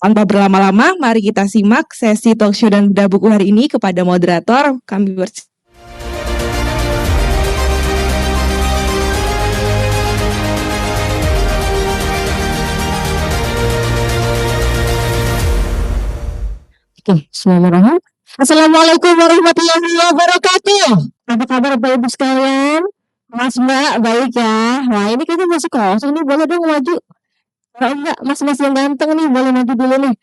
Tanpa berlama-lama, mari kita simak sesi talkshow dan bedah buku hari ini kepada moderator. Kami Bismillahirrahmanirrahim. Assalamualaikum warahmatullahi wabarakatuh. Apa kabar Bapak Ibu sekalian? Mas Mbak, baik ya. Wah ini kayaknya masih kosong nih, boleh dong maju. Kalau enggak, mas-mas yang ganteng nih, boleh maju dulu nih.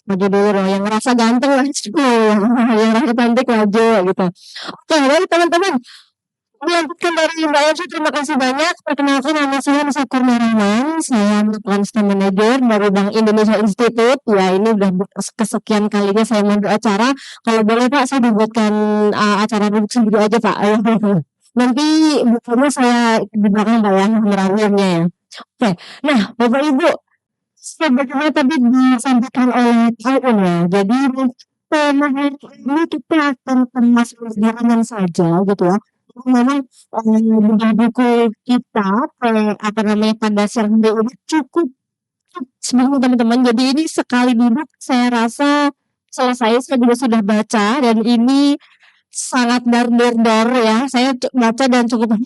Maju dulu dong, yang ngerasa ganteng lah. Yang ngerasa cantik maju gitu. Oke, baik teman-teman. Melanjutkan dari Mbak Elsa, terima kasih banyak. Perkenalkan nama saya Nisa Kurniawan. Saya merupakan staff manager dari Bank Indonesia Institute. Ya ini udah kesekian kalinya saya mau acara. Kalau boleh Pak, saya dibuatkan acara duduk sendiri aja Pak. Nanti bukunya saya di belakang Pak ya, merawirnya ya. Oke, nah Bapak Ibu, sebagaimana tadi disampaikan oleh Aun ya. Jadi tema hari ini kita akan kemas ringan saja gitu ya. Memang bedah buku kita apa namanya pada siang hari ini cukup sebenarnya teman-teman. Jadi ini sekali duduk saya rasa selesai. Saya juga sudah baca dan ini sangat dar ya. Saya baca dan cukup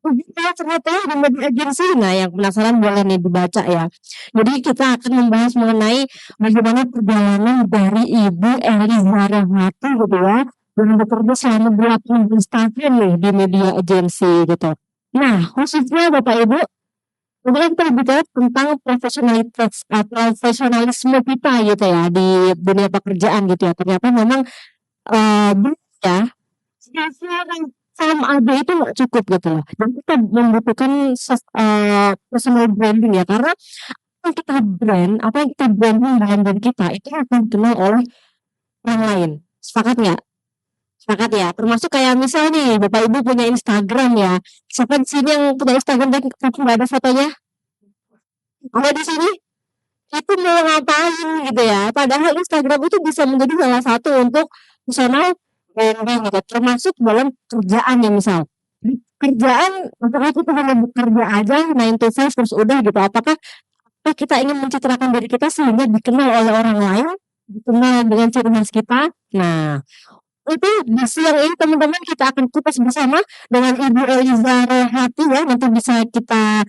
ternyata ada media agensi. Nah, yang penasaran boleh nih dibaca ya. Jadi kita akan membahas mengenai bagaimana perjalanan dari Ibu Eliza Rahmati gitu ya, yang bekerja selama 18 tahun nih di media agensi gitu. Nah, khususnya Bapak Ibu, kemudian kita bicara tentang profesionalisme kita gitu ya di dunia pekerjaan gitu ya. Ternyata memang ya sama ada itu nggak cukup gitu loh. Dan kita membutuhkan personal branding ya, karena apa yang kita branding dalam diri kita itu akan dikenal oleh orang lain. Sepakat nggak? Sepakat ya. Termasuk kayak misal nih Bapak Ibu punya Instagram ya. Siapa di sini yang punya Instagram tapi nggak ada fotonya? Ada di sini? Itu mau ngapain gitu ya? Padahal Instagram itu bisa menjadi salah satu untuk personal branding gitu. Termasuk dalam kerjaan ya misal. Kerjaan, apakah kita hanya bekerja aja 9 to 5 terus udah gitu? Apakah kita ingin mencitrakan diri kita sehingga dikenal oleh orang lain, dikenal dengan ciri khas kita? Nah, itu di siang ini teman-teman kita akan kupas bersama dengan Ibu Eliza Rahmati ya. Nanti bisa kita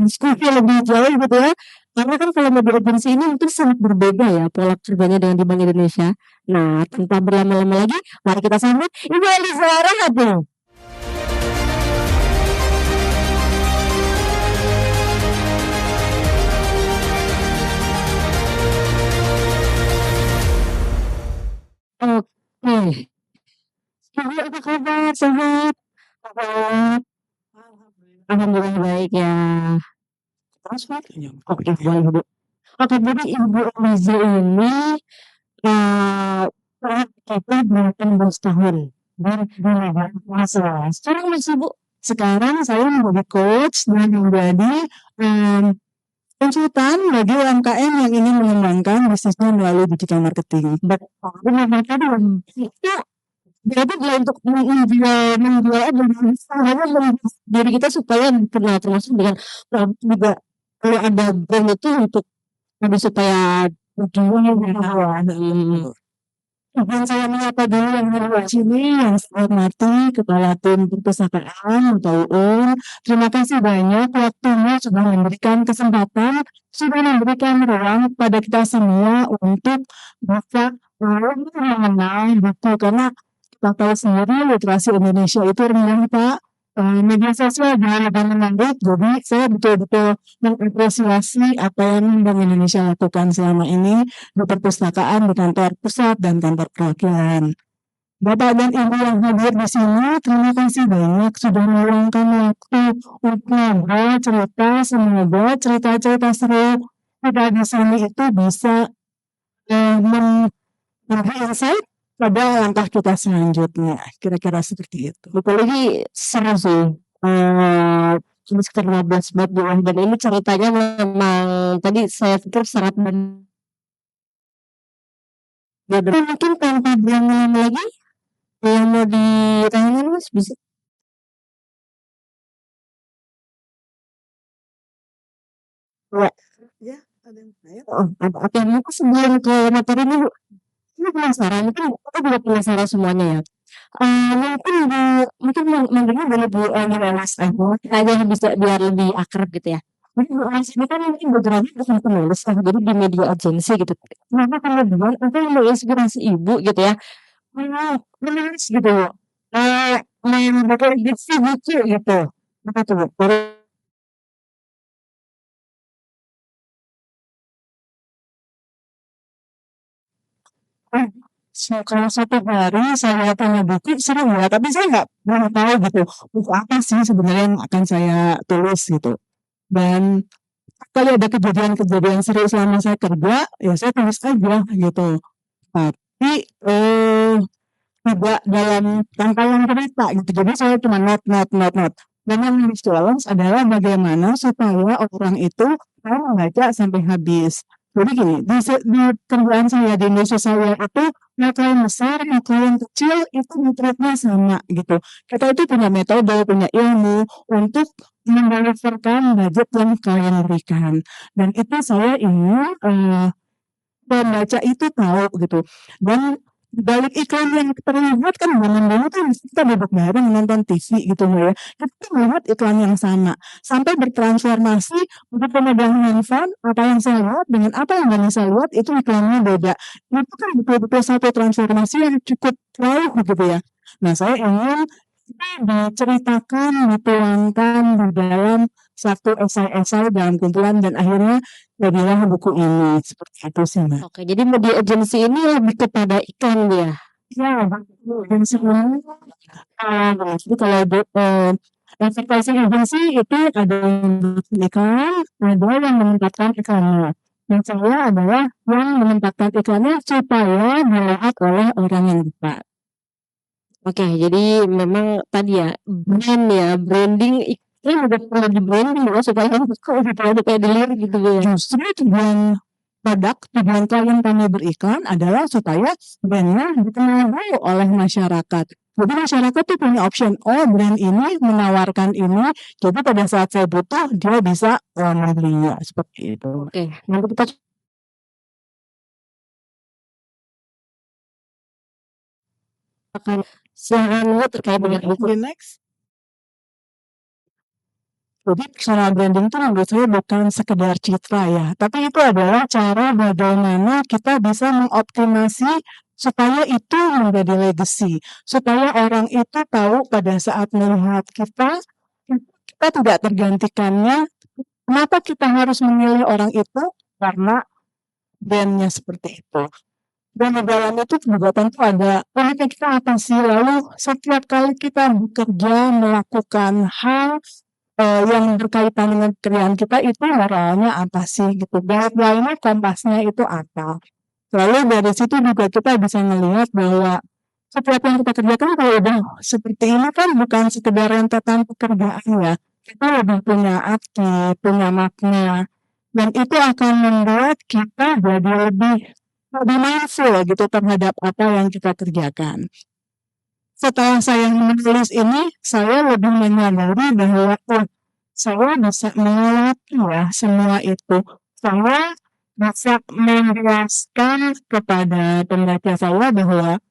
diskusi lebih jauh gitu ya. Karena kan kalau media agensi ini mungkin sangat berbeda ya pola kerjanya dengan di Bank Indonesia. Nah, tanpa berlama-lama lagi, mari kita sambut Ibu Eliza Rahmati. Oke. Apa kabar? Sehat? Alhamdulillah baik ya. Terus Pak? Oke, boleh Bu. Oke, jadi Ibu Eliza ini kita 18 tahun dan masalah. Sekarang masih Bu. Sekarang saya menjadi coach dan menjadi konsultan bagi UMKM yang ingin mengembangkan bisnisnya melalui digital marketing. Jadi untuk menjual diri kita supaya dikenal, termasuk dengan juga kalau ada brand itu untuk supaya dan saya menyapa dulu yang di sini yang saya hormati Kepala Tim Perpustakaan atau UUN. Terima kasih banyak waktunya sudah memberikan kesempatan, sudah memberikan ruang kepada kita semua untuk bisa mengenal buku, karena kita tahu sendiri literasi Indonesia itu rendah Pak. Media sosial jangan lebih menarik, jadi saya betul-betul mengapresiasi apa yang Bank Indonesia lakukan selama ini di perpustakaan, di kantor pusat dan kantor perwakilan. Bapak dan Ibu yang hadir di sini, terima kasih banyak sudah meluangkan waktu untuk ngobrol cerita. Semoga cerita-cerita seru kita di sini itu bisa memberi insight pada langkah kita selanjutnya, kira-kira seperti itu. Apalagi seru sih. Cuma sekitar 15 bab dan ini ceritanya memang tadi saya pikir sangat mungkin tanpa berlama-lama lagi yang mau ditanyakan Mas bisa. Ya. Oke, mungkin sebelum ke materi ini penasaran, mungkin kita juga penasaran semuanya ya. Mungkin mungkin manggilnya boleh Bu Mas aja, kita aja bisa biar lebih akrab gitu ya. Mungkin Bu Mas ini kan mungkin background-nya bukan penulis kan, jadi di media agency gitu. Kenapa kemudian apa yang menginspirasi Ibu gitu ya, menulis gitu, membuat diksi buku gitu. Apa tuh Bu? Eh, kalau satu hari saya tanya buku sering ya, tapi saya nggak pernah tahu gitu, buku apa sih sebenarnya yang akan saya tulis gitu. Dan kalau ada kejadian-kejadian seru selama saya kerja, ya saya tulis aja gitu. Tapi tidak dalam rangkaian cerita gitu. Jadi saya cuma not. Dan yang harus challenge adalah bagaimana supaya orang itu mau membaca sampai habis. Jadi gini, di kerjaan saya di Indonesia saya itu mau klien besar, mau klien kecil itu mutratnya sama gitu. Kita itu punya metode, punya ilmu untuk mendeliverkan budget yang klien berikan. Dan itu saya ingin pembaca itu tahu gitu. Dan balik iklan yang terlihat kan zaman dulu kan kita duduk bareng nonton TV gitu ya. Kita melihat iklan yang sama sampai bertransformasi untuk pemegang handphone apa yang saya lihat dengan apa yang Dani saya lihat itu iklannya beda. Itu kan betul-betul satu transformasi yang cukup jauh gitu ya. Nah saya ingin itu diceritakan, dituangkan di dalam satu esai-esai dalam kumpulan dan akhirnya jadilah buku ini seperti itu sih Mbak. Oke, jadi media agency ini lebih kepada iklan ya? Ya, dan sebenarnya jadi kalau advertising agency itu ada yang iklan, ada yang menempatkan iklannya. Dan saya adalah yang menempatkan iklannya supaya dilihat oleh orang yang tepat. Oke, jadi memang tadi ya brand ya, branding iklan udah perlu di branding ya supaya kok gitu ada kayak dilirik gitu ya. Justru tujuan klien kami beriklan adalah supaya brandnya dikenal oleh masyarakat. Jadi masyarakat tuh punya option, oh brand ini menawarkan ini, jadi pada saat saya butuh dia bisa membelinya seperti itu. Oke, nanti kita akan siaran terkait dengan buku. Next. Jadi personal branding itu menurut saya bukan sekedar citra ya, tapi itu adalah cara bagaimana kita bisa mengoptimasi supaya itu menjadi legacy, supaya orang itu tahu pada saat melihat kita tidak tergantikannya. Kenapa kita harus memilih orang itu? Karena brandnya seperti itu. Dan di dalam itu juga tentu ada uniknya kita apa sih? Lalu setiap kali kita bekerja melakukan hal yang berkaitan dengan pekerjaan kita itu moralnya apa sih gitu. Guideline-nya kompasnya itu apa. Lalu dari situ juga kita bisa melihat bahwa setiap yang kita kerjakan kalau udah seperti ini kan bukan sekedar rentetan pekerjaan ya. Kita lebih punya arti, punya makna. Dan itu akan membuat kita jadi lebih mindful gitu terhadap apa yang kita kerjakan. Setelah saya menulis ini, saya lebih menyadari bahwa saya bisa melewati ya semua itu. Saya bisa menjelaskan kepada pembaca saya bahwa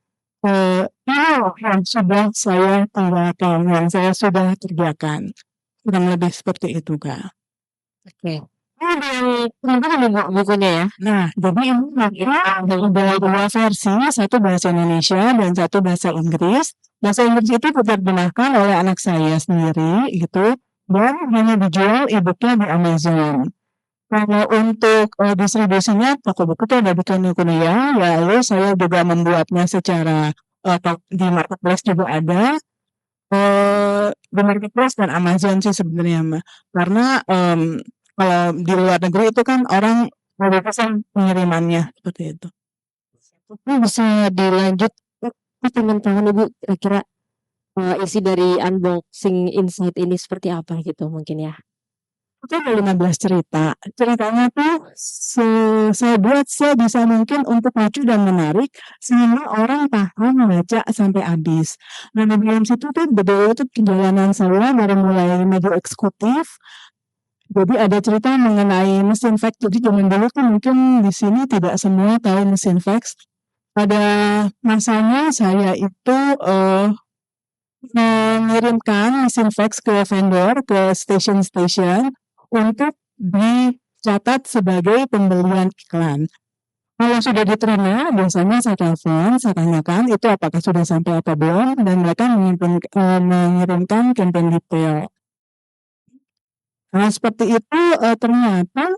ini loh yang sudah saya tinggalkan, yang saya sudah kerjakan. Kurang lebih seperti itu, Kak. Oke. Ini dari teman-teman nih bukunya ya. Nah, jadi ini ada dua versi, satu bahasa Indonesia dan satu bahasa Inggris. Bahasa Inggris itu diterjemahkan oleh anak saya sendiri gitu, dan hanya dijual e-booknya di Amazon. Kalau untuk distribusinya, toko buku itu ada di Kinokuniya, lalu saya juga membuatnya secara di marketplace juga ada. Di marketplace dan Amazon sih sebenarnya Mbak. Karena kalau di luar negeri itu kan orang lebih pesan pengirimannya seperti itu. Ini bisa dilanjut teman-teman Ibu kira-kira isi dari unboxing insight ini seperti apa gitu mungkin ya. Itu ada 15 cerita. Ceritanya tuh saya buat sebisa mungkin untuk lucu dan menarik sehingga orang paham baca sampai habis. Dan di dalam situ tuh betul-betul perjalanan saya dari mulai media eksekutif Jadi ada cerita mengenai mesin fax. Jadi zaman dulu tuh mungkin di sini tidak semua tahu mesin fax. Pada masanya saya itu mengirimkan mesin fax ke vendor, ke station-station untuk dicatat sebagai pembelian iklan. Kalau sudah diterima, biasanya saya telepon, saya tanyakan itu apakah sudah sampai atau belum, dan mereka mengirimkan campaign detail. Nah, seperti itu ternyata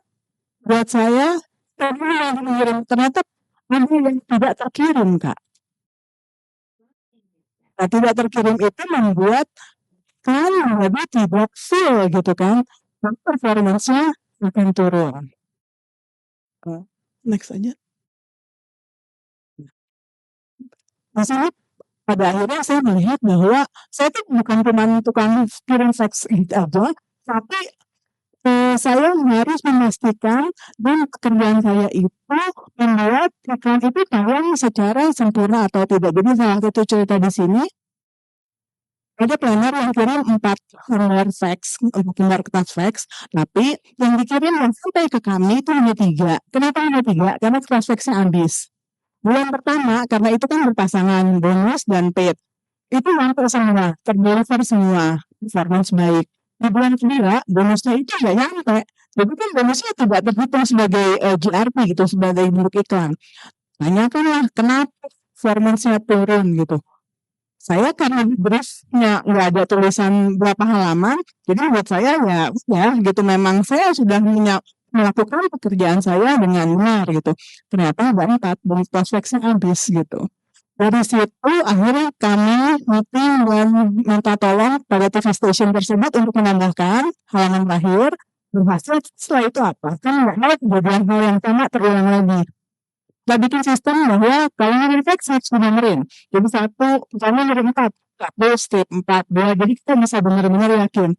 buat saya ternyata ada yang tidak terkirim, Kak. Nah, tidak terkirim itu membuat kan jadi tidak full gitu kan, dan performance-nya akan turun. Next aja. Di sini pada akhirnya saya melihat bahwa saya tuh bukan cuma tukang kirim fax aja, tapi saya harus memastikan dan pekerjaan saya itu membuat iklan itu tayang secara sempurna atau tidak. Jadi salah satu cerita di sini ada planner yang kirim 4 lembar fax, 4 lembar kertas fax, tapi yang dikirim yang sampai ke kami itu hanya 3. Kenapa hanya 3? Karena kertas faxnya habis. Bulan pertama, karena itu kan berpasangan bonus dan paid, itu nyampe semua, terdeliver semua, performance baik. Di bulan kedua, bonusnya itu nggak nyampe. Jadi kan bonusnya tidak terhitung sebagai GRP gitu, sebagai bentuk iklan. Tanyakanlah kenapa performance-nya turun gitu. Saya karena briefnya nggak ada tulisan berapa halaman, jadi buat saya ya gitu, memang saya sudah melakukan pekerjaan saya dengan benar gitu. Ternyata ada 4 bonus fax-nya habis gitu. Dari situ akhirnya kami meeting dan minta tolong pada TV station tersebut untuk menambahkan halaman terakhir. Berhasil setelah itu apa? Kan nggak mau kejadian hal yang sama terulang lagi. Kita bikin sistem bahwa kalau ngirim fax harus didengerin. Jadi misalnya ngirim 4, strip 4, 2, jadi kita bisa benar-benar yakin.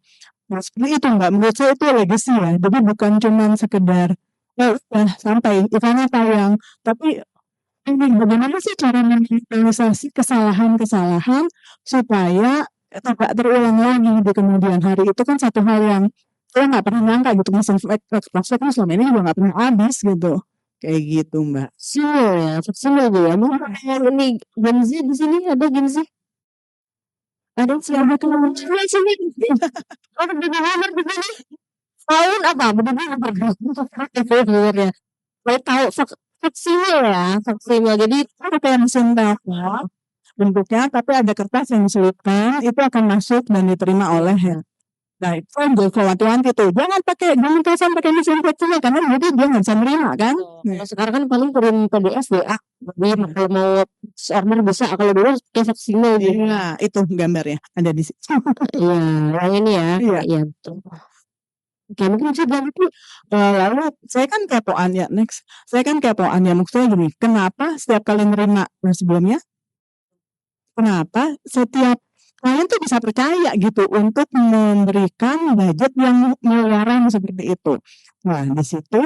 Nah seperti itu Mbak, menurut saya itu legacy ya. Jadi bukan cuma sekedar udah sampai iklannya tayang, tapi ini bagaimana sih cara meminimalisasi kesalahan-kesalahan supaya tidak terulang lagi di kemudian hari. Itu kan satu hal yang saya nggak pernah nyangka gitu, mesin fax selama ini juga nggak pernah habis gitu. Kayak gitu Mbak. Ya, fleksibel ya. Ini Gen Z di sini ada Gen Z. Ada siapa tuh di sini? Ada di mana di sini? Tahun apa? Benar-benar ya. Saya tahu fleksibel ya, fleksibel. Jadi ada kayak mesin telepon bentuknya, tapi ada kertas yang diselipkan, itu akan masuk dan diterima oleh ya. Nah itu kan gue wanti-wanti tuh, jangan telepon pakai mesin faxnya, karena jadi dia nggak bisa nerima kan. Kalau sekarang kan paling kirim PDF ya. Jadi kalau mau order bisa, kalau dulu kayak fleksibel gitu. Iya, itu gambarnya ada di situ. Iya, yang ini ya. Iya. Betul. Oke, mungkin bisa bilang itu lalu saya kan kepoan ya, next. Saya kan kepoan ya, maksudnya gini, kenapa setiap kali nerima sebelumnya, kenapa setiap klien tuh bisa percaya gitu untuk memberikan budget yang miliaran seperti itu. Nah, di situ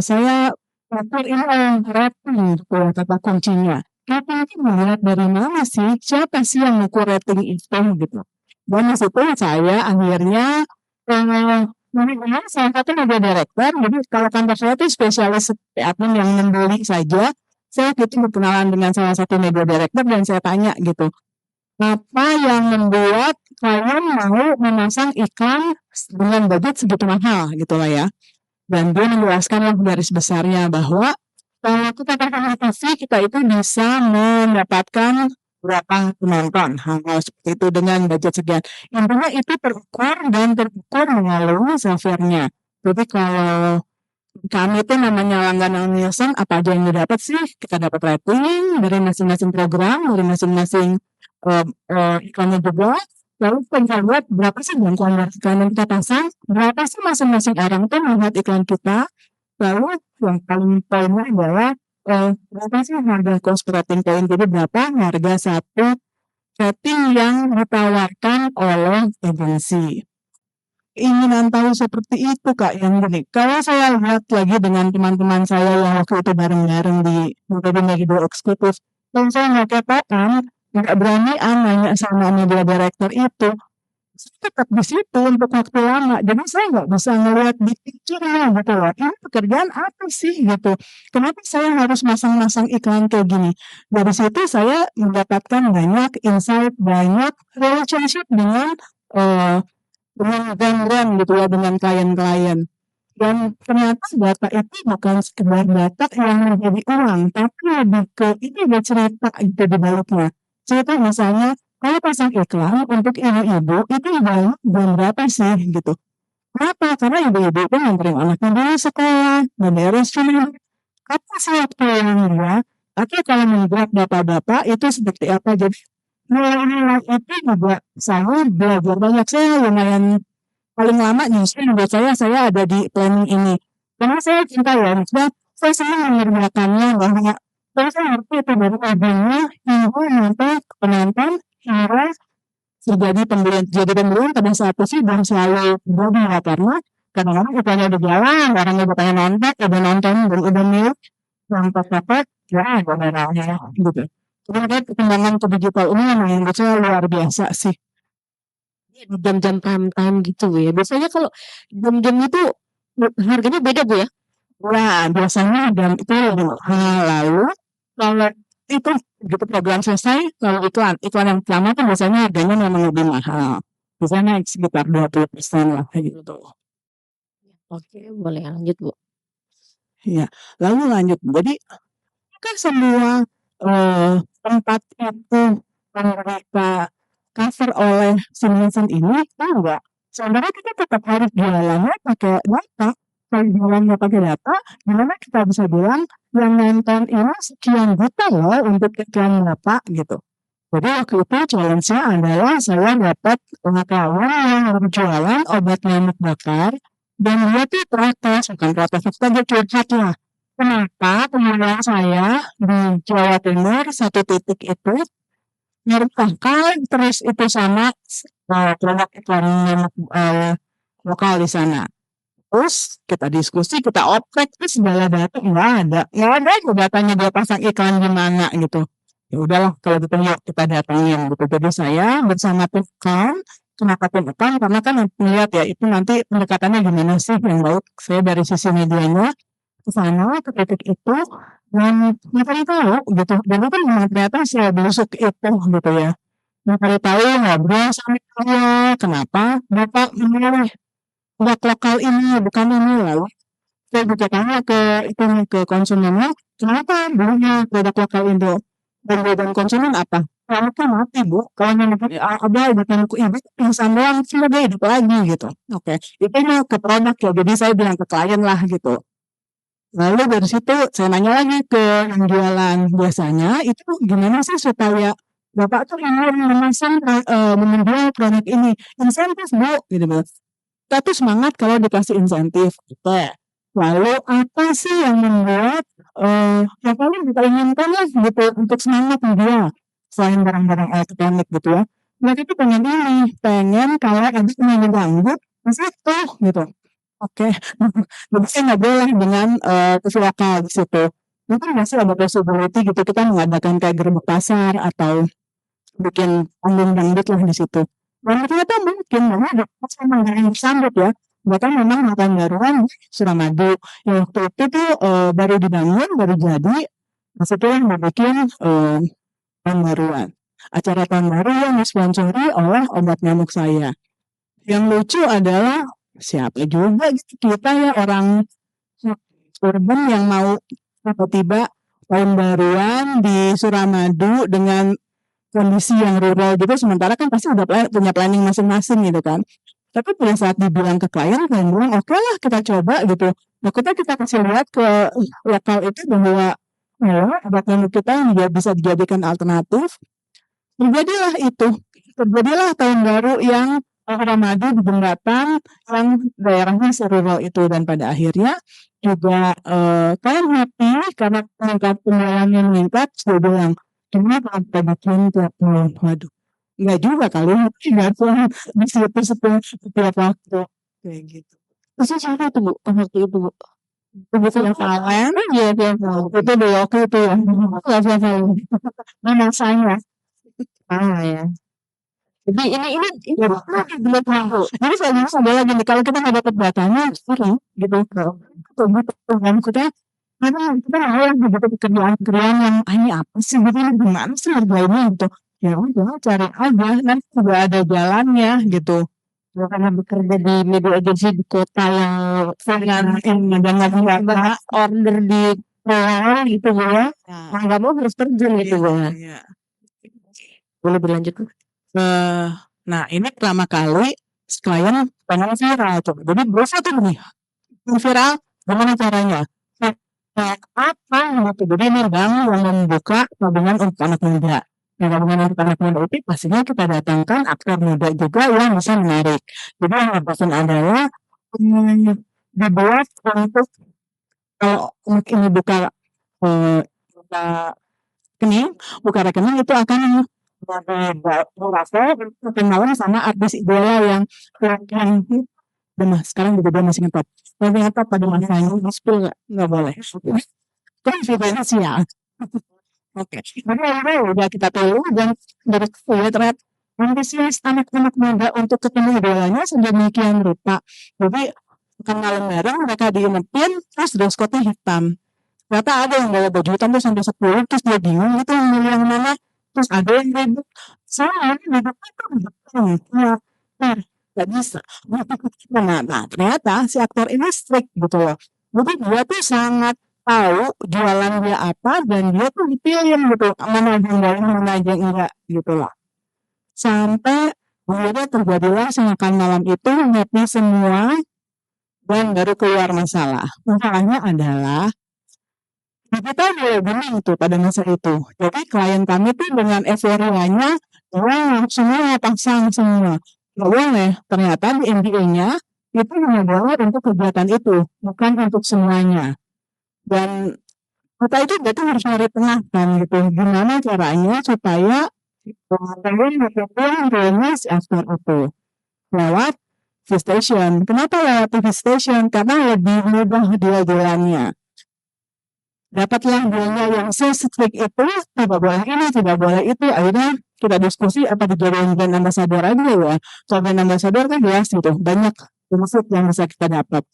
saya atur ini rating gitu kata kuncinya. Rating itu melihat dari mana sih, siapa sih yang ngukur rating itu gitu. Dan di situ saya akhirnya manajemen salah satu media director, jadi kalau kantor saya itu spesialis seperti admin yang membeli saja. Saya gitu berkenalan dengan salah satu media director dan saya tanya gitu, apa yang membuat kalian mau memasang iklan dengan budget segitu mahal gitu lah ya. Dan dia menjelaskan garis besarnya bahwa kalau kita pakai TV kita itu bisa mendapatkan berapa penonton, hal-hal seperti itu dengan budget sekian. Intinya itu terukur melalui software-nya. Jadi kalau kami itu namanya langganan Nielsen, apa aja yang didapat sih? Kita dapat rating dari masing-masing program, dari masing-masing iklannya juga. Lalu kita buat berapa sih iklan yang kita pasang, berapa sih masing-masing orang tuh melihat iklan kita. Lalu yang paling poinnya adalah berapa sih harga cost per rating point, jadi berapa harga satu rating yang ditawarkan oleh agensi. Keinginan tahu seperti itu Kak yang gini. Kalau saya lihat lagi dengan teman-teman saya yang waktu itu bareng-bareng di Media Eksekutif, dan saya nggak kepoan, nggak berani nanya sama media director itu, saya tetap di situ untuk waktu lama. Jadi saya nggak bisa ngelihat big picture-nya gitu loh. Ini pekerjaan apa sih gitu? Kenapa saya harus masang-masang iklan kayak gini? Dari situ saya mendapatkan banyak insight, banyak relationship eh, dengan brand-brand gitu ya, dengan klien-klien. Dan ternyata data itu bukan sekedar data yang menjadi uang, tapi lebih ke ini ada cerita gitu di baliknya. Cerita misalnya, kalau pasang iklan untuk ibu-ibu, itu dibayar jam berapa sih gitu. Kenapa? Karena ibu-ibu itu nganterin anaknya dari sekolah, beberes rumah. Apa sih waktu yang dia? Atau kalau membuat data-data itu seperti apa? Jadi nilai-nilai itu juga saya belajar banyak. Saya lumayan paling lama justru buat saya ada di planning ini. Karena saya cinta ya, maksudnya saya senang mengerjakannya bahwa saya ngerti itu dari ujungnya hingga sampai ke penonton hingga jadi pembelian pada saat itu dan selalu jadi ya karena kadang-kadang iklannya udah jalan, orang udah pengen nonton, udah nonton dan udah milih yang pas-pas ya ada barangnya gitu. Jadi kayak perkembangan ke digital ini memang menurut saya luar biasa sih. Di jam-jam prime time gitu Bu ya. Biasanya kalau jam-jam itu harganya beda Bu ya? Nah, biasanya jam itu lebih mahal. Lalu kalau itu gitu program selesai, kalau iklan yang pertama kan biasanya harganya memang lebih mahal. Biasanya sekitar 20% lah kayak gitu. Oke, boleh lanjut Bu. Iya, lalu lanjut. Jadi kan semua tempat itu yang mereka cover oleh si Nielsen ini, enggak. Sebenarnya kita tetap harus jualannya pakai data. Kalau jualannya pakai data, gimana kita bisa bilang yang nonton ini sekian juta loh untuk iklan berapa gitu. Jadi waktu itu challenge-nya adalah saya dapat pengetahuan yang berjualan obat nyamuk bakar dan dia tuh protes, bukan protes, dia curhat lah. Kenapa teman saya di Jawa Timur satu titik itu merupakan terus itu sama produk iklan nyamuk lokal di sana. Terus kita diskusi, kita oprek, terus segala data nggak ada datanya dia pasang iklan di mana gitu. Ya udahlah kalau gitu yuk kita datangin gitu. Jadi saya bersama tim account, kenapa tim account? Karena kan lihat ya itu nanti pendekatannya gimana sih yang baik. Saya dari sisi medianya ke sana ke titik itu dan mencari tahu gitu. Dan itu memang ternyata saya besok itu gitu ya. Mencari tahu ngobrol sama dia, kenapa Bapak memilih produk lokal ini bukan ini lalu saya juga tanya ke konsumennya kenapa belinya produk lokal Indo dan godaan konsumen apa kalau kan mati Bu kalau yang ada bukan ibu pingsan doang sudah dia hidup lagi gitu oke itu mah ke produk ya jadi saya bilang ke klien lah gitu lalu dari situ saya nanya lagi ke yang jualan biasanya itu gimana sih supaya Bapak tuh ingin memasang menjual produk ini insentif Bu gitu kita tuh semangat kalau dikasih insentif gitu. Lalu apa sih yang membuat ya paling kita inginkan lah gitu untuk semangat dia selain barang-barang elektronik gitu ya. Mereka tuh pengen kalau ada penyanyi dangdut masih tuh gitu. Oke, jadi saya ngobrol lah dengan TV lokal di situ. Mungkin masih ada possibility gitu kita mengadakan kayak gerbek pasar atau bikin panggung dangdut lah di situ. Dan ternyata mungkin memang ada memang yang bersambut ya. Bahkan memang makan baruan Suramadu. Yang waktu itu tuh baru dibangun, baru jadi. Maksudnya yang dibikin tahun baruan. Acara tahun baru yang disponsori oleh obat nyamuk saya. Yang lucu adalah siapa juga gitu kita ya orang urban yang mau tiba-tiba tahun baruan di Suramadu dengan kondisi yang rural gitu sementara kan pasti udah punya planning masing-masing gitu kan tapi pada saat dibilang ke klien bilang oke lah kita coba gitu maksudnya kita kasih lihat ke lokal itu bahwa ya obat nyamuk kita yang juga bisa dijadikan alternatif terjadilah tahun baru yang Ramadu di Jembatan yang daerahnya serural itu dan pada akhirnya juga kalian happy karena penjualannya meningkat saya bilang cuma kalau kita bikin tiap waduh nggak juga kali nggak tuh di situ setiap waktu kayak gitu Terus siapa tuh Bu? Waktu itu Bu? itu yang kalian iya dia itu di waktu itu ya nggak siapa mana saya Ah ya. Jadi ini Ya, belum tahu. jadi saya bilang adalah gini, kalau kita nggak dapat datanya, sorry, gitu. Gitu, maksudnya, karena kita nggak ya gitu pekerjaan-pekerjaan yang ini apa sih gitu, ini gimana sih ngerjainnya gitu. Ya udah cari aja, nanti juga ada jalannya gitu. Ya, karena bekerja di media agency di kota yang Dengan ini dengan banyak order di luar gitu ya. Mau nggak mau harus terjun gitu ya. Iya. Boleh berlanjut. Nah ini pertama kali klien pengen viral tuh. Jadi berusaha tuh nih viral gimana caranya? Kayak apa gitu. Jadi ini bank yang membuka tabungan untuk anak muda. Nah, tabungan untuk anak muda itu pastinya kita datangkan aktor muda juga yang bisa menarik. Jadi yang dibutuhkan adalah dibuat untuk kalau ini buka buka rekening, itu akan merasa kenalan sama artis idola yang sekarang juga dia masih ngetop. Ternyata pada masanya spill nggak boleh. Konfidensial. Oke. Jadi akhirnya udah kita pilih dan dari ternyata antusias anak-anak muda untuk ketemu idolanya sedemikian rupa. Jadi kenal bareng mereka diinepin terus dress code-nya hitam. Ternyata ada yang bawa baju hitam tuh sampai 10 terus dia bingung gitu yang milih yang mana. Terus ada yang ribut. Saya ribut nggak bisa. Nah, ternyata si aktor ini strict gitu loh. Jadi dia tuh sangat tahu jualan dia apa dan dia tuh dipilih gitu. Mana aja enggak, mana aja enggak gitu loh. Sampai akhirnya terjadilah makan malam itu happy semua dan baru keluar masalah. Masalahnya adalah kita mulai bingung tuh pada masa itu. Jadi klien kami tuh dengan euforianya, wah semuanya pasang semua. Nggak boleh, ternyata di NDA-nya itu hanya boleh untuk kegiatan itu, bukan untuk semuanya. Dan kita itu berarti harus cari tengah kan gitu. Gimana caranya supaya kalian mendukung rilis after itu lewat TV station. Kenapa lewat TV station? Karena lebih mudah dia jalannya. Dapatlah dia yang se-strict itu, tidak boleh ini, tidak boleh itu. Akhirnya kita diskusi apa dijadikan brand ambassador aja ya. Soal brand ambassador kan jelas gitu, banyak benefit yang bisa kita dapat.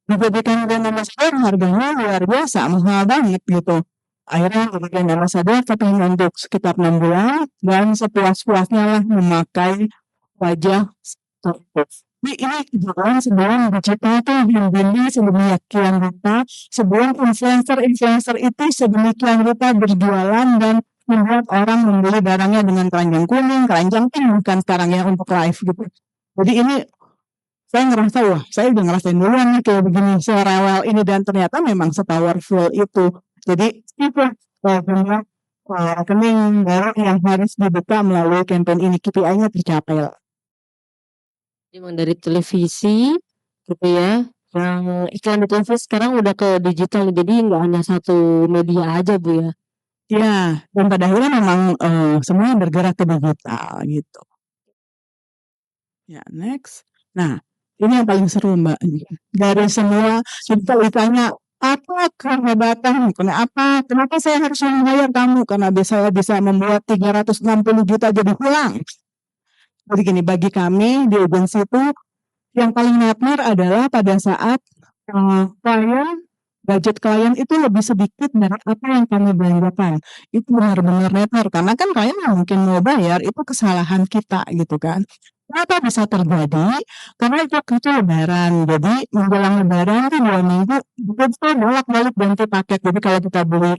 Dijadikan brand ambassador harganya luar biasa, mahal banget gitu. Akhirnya jadi brand ambassador tapi untuk sekitar 6 bulan dan sepuas-puasnya lah memakai wajah tertutup. Ini kejadian sebelum digital tuh yang beli sedemikian rupa, sebelum influencer itu sedemikian rupa berjualan dan membuat orang membeli barangnya dengan keranjang kuning, keranjang pink, bukan sekarang ya untuk live gitu. Jadi ini saya ngerasa wah, saya udah ngerasain duluan nih kayak begini serewel ini dan ternyata memang sepowerful itu. Jadi itu banyak rekening baru yang harus dibuka melalui campaign ini KPI-nya tercapai lah. Memang dari televisi gitu ya. Yang iklan di televisi sekarang udah ke digital jadi nggak hanya satu media aja Bu ya. Ya, dan pada akhirnya memang semuanya bergerak ke digital gitu. Ya, next. Nah, ini yang paling seru Mbak. Dari semua kita ditanya apa kehebatan, kenapa saya harus meng-hire kamu? Karena saya bisa membuat 360 juta jadi pulang. Jadi gini, bagi kami di agensi itu yang paling nightmare adalah pada saat budget klien itu lebih sedikit dari apa yang kami belanjakan. Itu benar-benar nightmare karena kan klien nggak mungkin mau bayar, itu kesalahan kita gitu kan. Kenapa bisa terjadi? Karena itu lebaran. Jadi menjelang lebaran itu 2 minggu kita bolak-balik ganti paket. Jadi kalau kita beli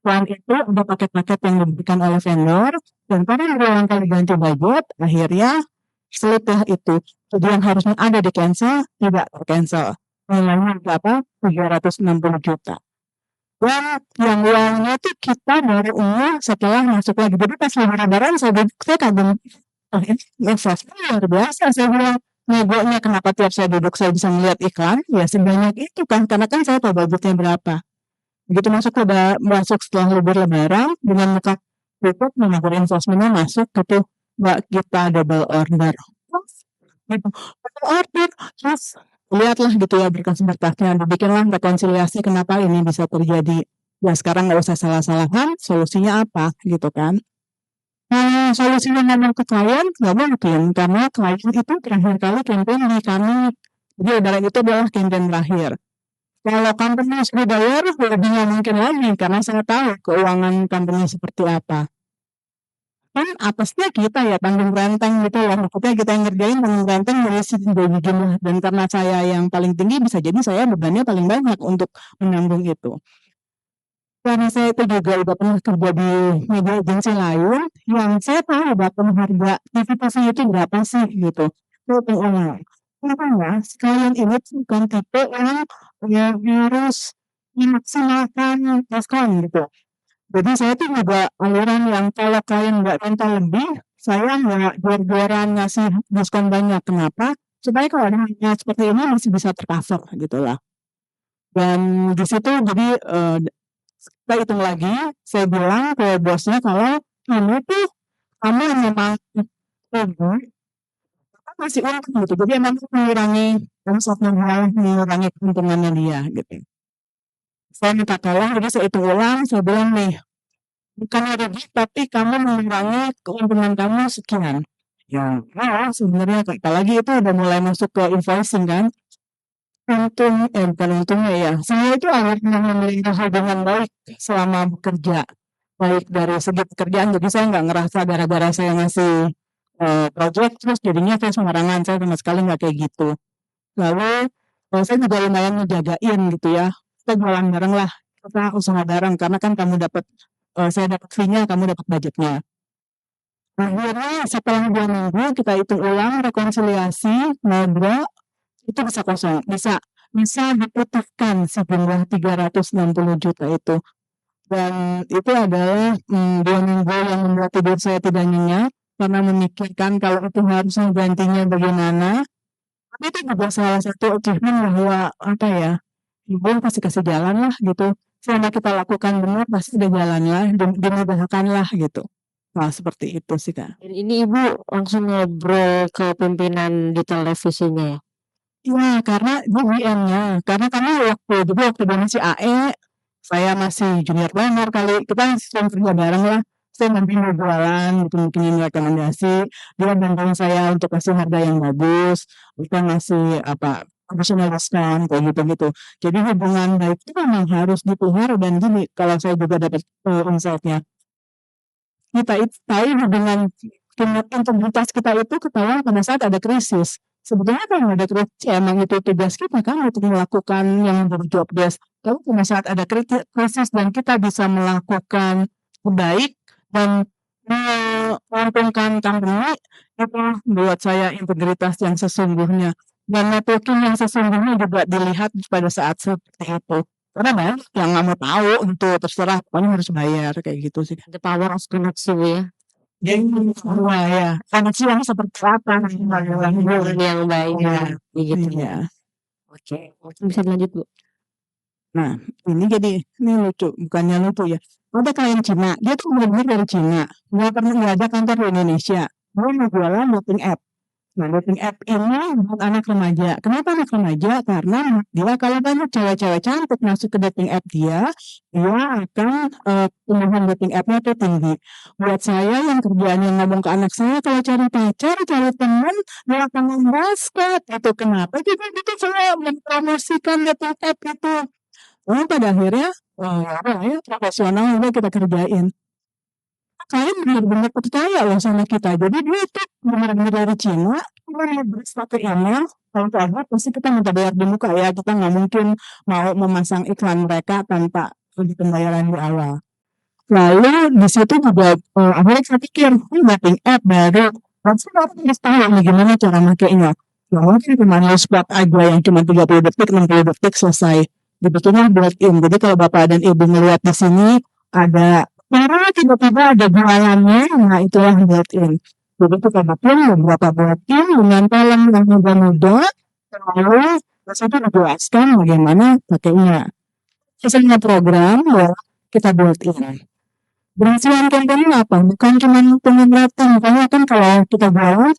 plan itu ada paket-paket yang diberikan oleh vendor dan pada berulang kali ganti budget akhirnya seliplah itu. Jadi yang harusnya ada di cancel tidak tercancel. Nilainya berapa? 360 juta. Dan yang uangnya itu kita baru setelah masuk lagi. Jadi pas lebaran saya kagum. Investment luar biasa saya bilang. Negonya kenapa tiap saya duduk saya bisa melihat iklan? Ya sebanyak itu kan. Karena kan saya tahu budgetnya berapa. Begitu masuk setelah libur lebaran dengan muka tutup manajer investmentnya masuk gitu Mbak kita double order gitu. Double order terus lihatlah gitu ya berkas-berkasnya dibikinlah rekonsiliasi kenapa ini bisa terjadi ya sekarang nggak usah salah-salahan solusinya apa gitu kan Solusinya memang ke klien, nggak mungkin, karena klien itu terakhir kali campaign di kami. Jadi ibarat itu adalah campaign terakhir. Kalau company dibayar, lebih nggak mungkin lagi, karena saya tahu keuangan company seperti apa. Kan atasnya kita ya, tanggung renteng gitu loh. Maksudnya kita yang ngerjain tanggung renteng dari jumlah. Dan karena saya yang paling tinggi, bisa jadi saya bebannya paling banyak untuk menanggung itu. Karena saya itu juga udah pernah kerja di media agensi lain, yang saya tahu bahkan harga TV itu berapa sih gitu. Itu uang. Makanya sekalian ini tuh bukan tipe yang harus memaksimalkan diskon gitu. Jadi saya tuh juga aliran yang kalau klien nggak minta lebih, saya nggak jor-joran ngasih diskon banyak. Kenapa? Supaya kalau ada hal seperti ini masih bisa tercover gitu lah. Dan di situ jadi kita hitung lagi, saya bilang ke bosnya kalau ini tuh kamu memang rugi, masih untung gitu. Jadi emang mengurangi omsetnya dia, mengurangi keuntungannya dia gitu. Saya minta tolong, jadi saya hitung ulang, saya bilang nih, bukannya rugi, tapi kamu mengurangi keuntungan kamu sekian. Ya, sebenarnya apalagi itu udah mulai masuk ke invoicing kan. Bukan untungnya ya. Saya itu akhirnya memelihara hubungan baik selama bekerja. Baik dari segi pekerjaan, jadi saya nggak ngerasa gara-gara saya ngasih project terus jadinya saya sembarangan, saya sama sekali nggak kayak gitu. Lalu saya juga lumayan ngejagain gitu ya, kita jualan bareng lah, kita usaha bareng karena kan kamu dapat saya dapat fee-nya, kamu dapat budgetnya. Akhirnya setelah 2 minggu kita hitung ulang rekonsiliasi, ngobrol, itu bisa kosong, bisa diputarkan sejumlah 360 juta itu. Dan itu adalah 2 minggu yang membuat tidur saya tidak nyenyak karena memikirkan kalau itu harusnya gantinya bagaimana. Tapi itu juga salah satu achievement bahwa apa ya, ibu pasti kasih jalan lah gitu. Selama kita lakukan benar pasti ada jalan lah, dimudahkan lah gitu. Nah seperti itu sih Kak. Dan ini Ibu langsung ngobrol ke pimpinan di televisinya ya? Iya karena di WM-nya, karena kami waktu dia masih AE, saya masih junior banget kali, kita sering kerja bareng lah. Saya bantuin dia jualan, gitu, bikinin rekomendasi, dia bantuin saya untuk kasih harga yang bagus, kita ngasih additional discount kayak gitu-gitu. Jadi hubungan baik itu memang harus dipelihara dan gini, kalau saya juga dapat insight-nya. Kita itu tahu hubungan integritas kita itu ketahuan pada saat ada krisis. Sebetulnya kalau ada krisis emang itu tugas kita kan untuk melakukan yang menjadi job desk. Tapi pada saat ada krisis dan kita bisa melakukan baik dan menguntungkan company, itu buat saya integritas yang sesungguhnya. Dan networking yang sesungguhnya juga dilihat pada saat seperti itu. Karena banyak yang nggak mau tahu untuk terserah, pokoknya harus bayar kayak gitu sih. The power of connection ya. Jadi semua ya, koneksi yang seperti apa Yang baik ya, begitu. iya. Oke, bisa lanjut Bu. Nah, ini lucu, bukannya lucu ya. Ada klien Cina, dia tuh benar-benar dari Cina, nggak ada kantor di Indonesia. Dia mau jualan dating app. Nah, dating app ini buat anak remaja. Kenapa anak remaja? Karena dia kalau banyak cewek-cewek cantik masuk ke dating app dia akan tumbuhan dating app-nya tuh tinggi. Buat saya yang kerjaannya ngomong ke anak saya kalau cari pacar, cari teman, di lapangan basket itu kenapa? Jadi itu saya mempromosikan dating app itu. Pada akhirnya ya profesional udah kita kerjain. Kalian benar-benar percaya loh sama kita. Jadi dia itu benar-benar dari Cina, satu email, kalau ada pasti kita minta bayar di muka ya. Kita nggak mungkin mau memasang iklan mereka tanpa pembayaran di awal. Lalu di situ juga akhirnya saya pikir, ini dating app baru. Pasti orang harus tahu nih gimana cara makainya. Ya mungkin cuma spot aja yang cuma 30 detik, 60 detik selesai. Sebetulnya built-in. Jadi kalau Bapak dan Ibu melihat di sini ada karena tiba-tiba ada jualannya, nah itulah built-in. Jadi kita bikin beberapa built-in dengan kolom yang mudah-mudah, lalu itu dijelaskan bagaimana pakainya. Hasilnya program ya kita built-in. Berhasilan campaign apa? Bukan cuma pengen rating, makanya kan kalau kita jualan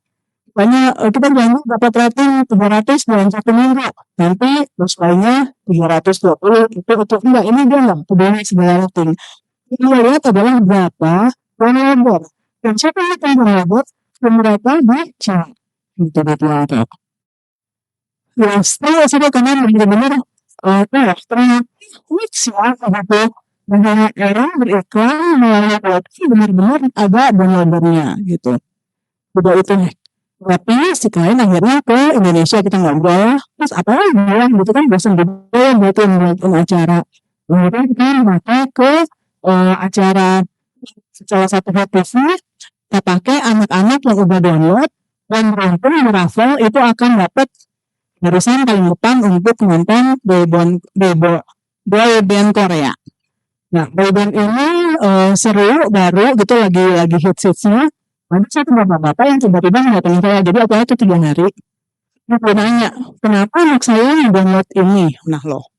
kita jangan dapat rating 300 dalam 1 minggu, nanti lainnya 320 itu enggak, ini dia nggak peduli segala rating. Yang lihat adalah berapa turnover. Dan siapa yang akan merebut mereka di Cina? Gitu gitu. Ya, setelah karena benar-benar ternyata mix ya gitu. Banyak orang beriklan melalui website benar-benar ada downloadernya gitu. Udah itu tapi si klien akhirnya ke Indonesia kita ngobrol terus apa ya gitu kan bosan juga ya buat ngeliatin acara kemudian kita pakai ke acara salah satu TV kita pakai anak-anak yang udah download dan beruntung di raffle itu akan dapat barisan paling depan untuk nonton boyband Korea. Nah boyband ini seru baru gitu lagi hits-hitsnya. Ada satu bapak-bapak yang tiba-tiba datangin saya, jadi aku itu 3 hari. Dia nanya, kenapa anak saya ngedownload ini? Nah loh,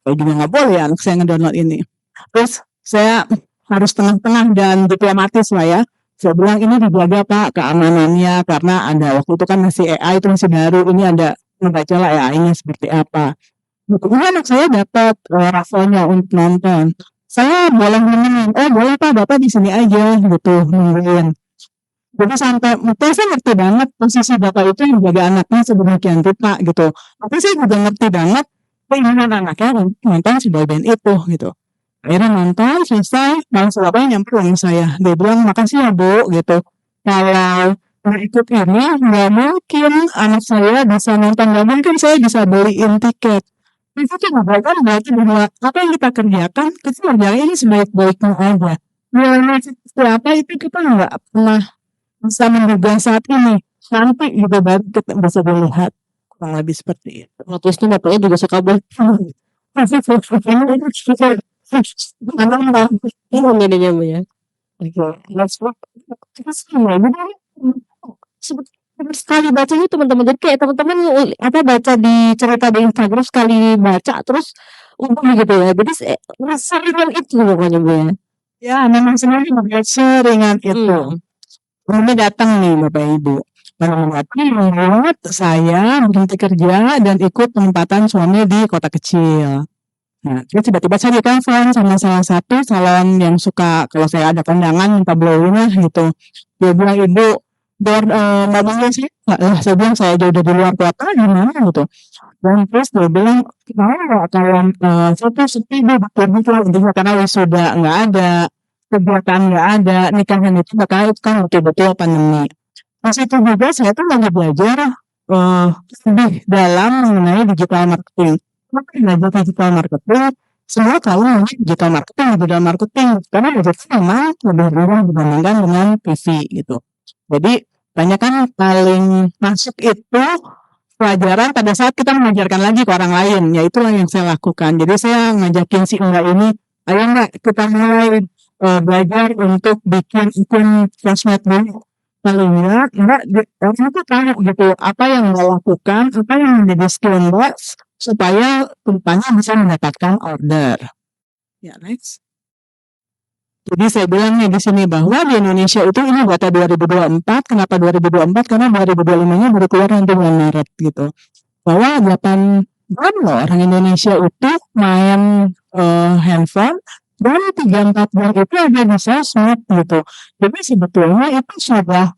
saya juga nggak boleh ya anak saya ngedownload ini. Terus saya harus tengah-tengah dan diplomatis lah ya. Saya bilang ini dijaga Pak keamanannya karena ada waktu itu kan masih AI itu masih baru. Ini ada membaca lah AI-nya seperti apa. Kemudian anak saya dapat raffle-nya untuk nonton. Saya boleh nemenin, boleh Pak, Bapak di sini aja gitu nungguin. Jadi sampai saya ngerti banget posisi bapak itu yang jaga anaknya sedemikian rupa gitu. Tapi saya juga ngerti banget keinginan anaknya untuk nonton si boyband itu gitu. Akhirnya nonton selesai, langsung bapaknya nyamperin saya. Dia bilang makasih ya Bu gitu. Kalau ikut ini nggak mungkin anak saya bisa nonton, nggak mungkin saya bisa beliin tiket. Itu tuh kan berarti bahwa apa yang kita kerjakan kita kerjain ini sebaik-baiknya aja. Ya apa itu kita nggak pernah bisa menduga saat ini nanti juga baru kita bisa dilihat kurang lebih seperti itu. Notisnya bapaknya juga suka buat ini jadinya Bu ya. Sekali bacanya teman-teman jadi kayak teman-teman baca di cerita di Instagram sekali baca terus gitu ya. Jadi seringan itu pokoknya Bu ya. Ya memang sebenarnya seringan itu. Ini datang nih Bapak Ibu. Membuat saya berhenti kerja dan ikut penempatan suami di kota kecil. Nah, terus tiba-tiba saya ditelepon sama salah satu salon yang suka kalau saya ada kondangan minta blowing gitu. Dia bilang Ibu, mobilnya sih nggak lah. Saya bilang saya udah di luar kota gimana gitu. Dan terus dia bilang kalau saya tuh sepi deh intinya karena wisuda nggak ada. Kegiatan nggak ada, nikahan itu bakal kan betul-betul pandemi. Pas itu juga saya tuh lagi belajar lebih dalam mengenai digital marketing. Kenapa belajar digital marketing? Semua tahu mengenai digital marketing karena budgetnya memang lebih rendah dibandingkan dengan TV gitu. Jadi banyak kan paling masuk itu pelajaran pada saat kita mengajarkan lagi ke orang lain, ya itulah yang saya lakukan. Jadi saya ngajakin si Mbak ini, ayo Mbak kita mulai belajar untuk bikin akun sosmed dulu. Lalu Mbak aku tahu gitu apa yang Mbak lakukan, apa yang menjadi skill Mbak supaya kedepannya bisa mendapatkan order. Ya next. Jadi saya bilang nih di sini bahwa di Indonesia itu ini data 2024. Kenapa 2024? Karena 2025-nya baru keluar nanti bulan Maret gitu. Bahwa 8 bulan loh orang Indonesia itu main handphone dan 3-4 bulan itu ada di sosmed gitu. Jadi sebetulnya itu sudah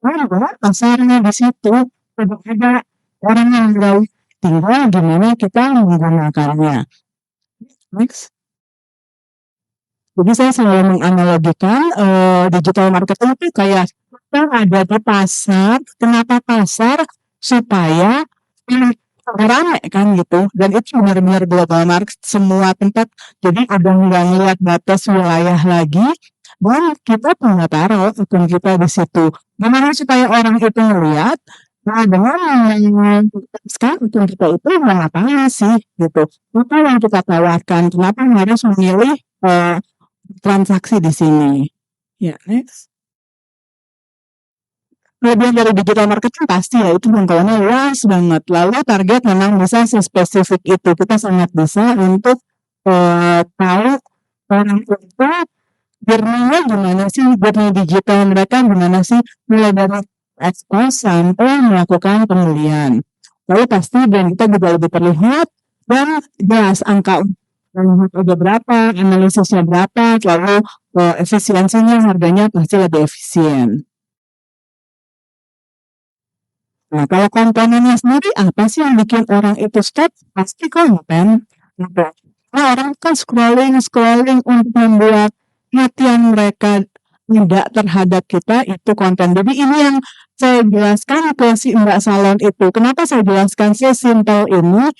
ada pasarnya di situ. Sudah ada orang yang tahu tinggal gimana kita menggunakannya. Next. Jadi saya selalu menganalogikan digital marketing itu kayak kita ada di pasar. Kenapa pasar? Supaya rame kan gitu. Dan itu benar-benar global market semua tempat. Jadi udah nggak ngeliat batas wilayah lagi. Dan kita punya taruh akun kita di situ. Gimana supaya orang itu ngeliat? Nah dengan sekarang akun kita itu ngapain sih gitu. Apa yang kita tawarkan? Kenapa harus memilih transaksi di sini. Ya, next. Kelebihan dari digital marketing pasti ya itu jangkauannya luas banget. Lalu target memang bisa sespesifik itu. Kita sangat bisa untuk tahu orang itu journey-nya gimana sih, journey digital mereka gimana sih, mulai dari expose sampai melakukan pembelian. Lalu pasti brand kita juga lebih terlihat dan jelas angka ada berapa, analisisnya berapa, lalu efisiensinya harganya pasti lebih efisien. Nah, kalau kontennya sendiri apa sih yang bikin orang itu stop? Pasti konten. Gitu. Nah, orang kan scrolling untuk membuat perhatian mereka tidak terhadap kita itu konten. Jadi ini yang saya jelaskan ke si Mbak Salon itu. Kenapa saya jelaskan sesimpel ini?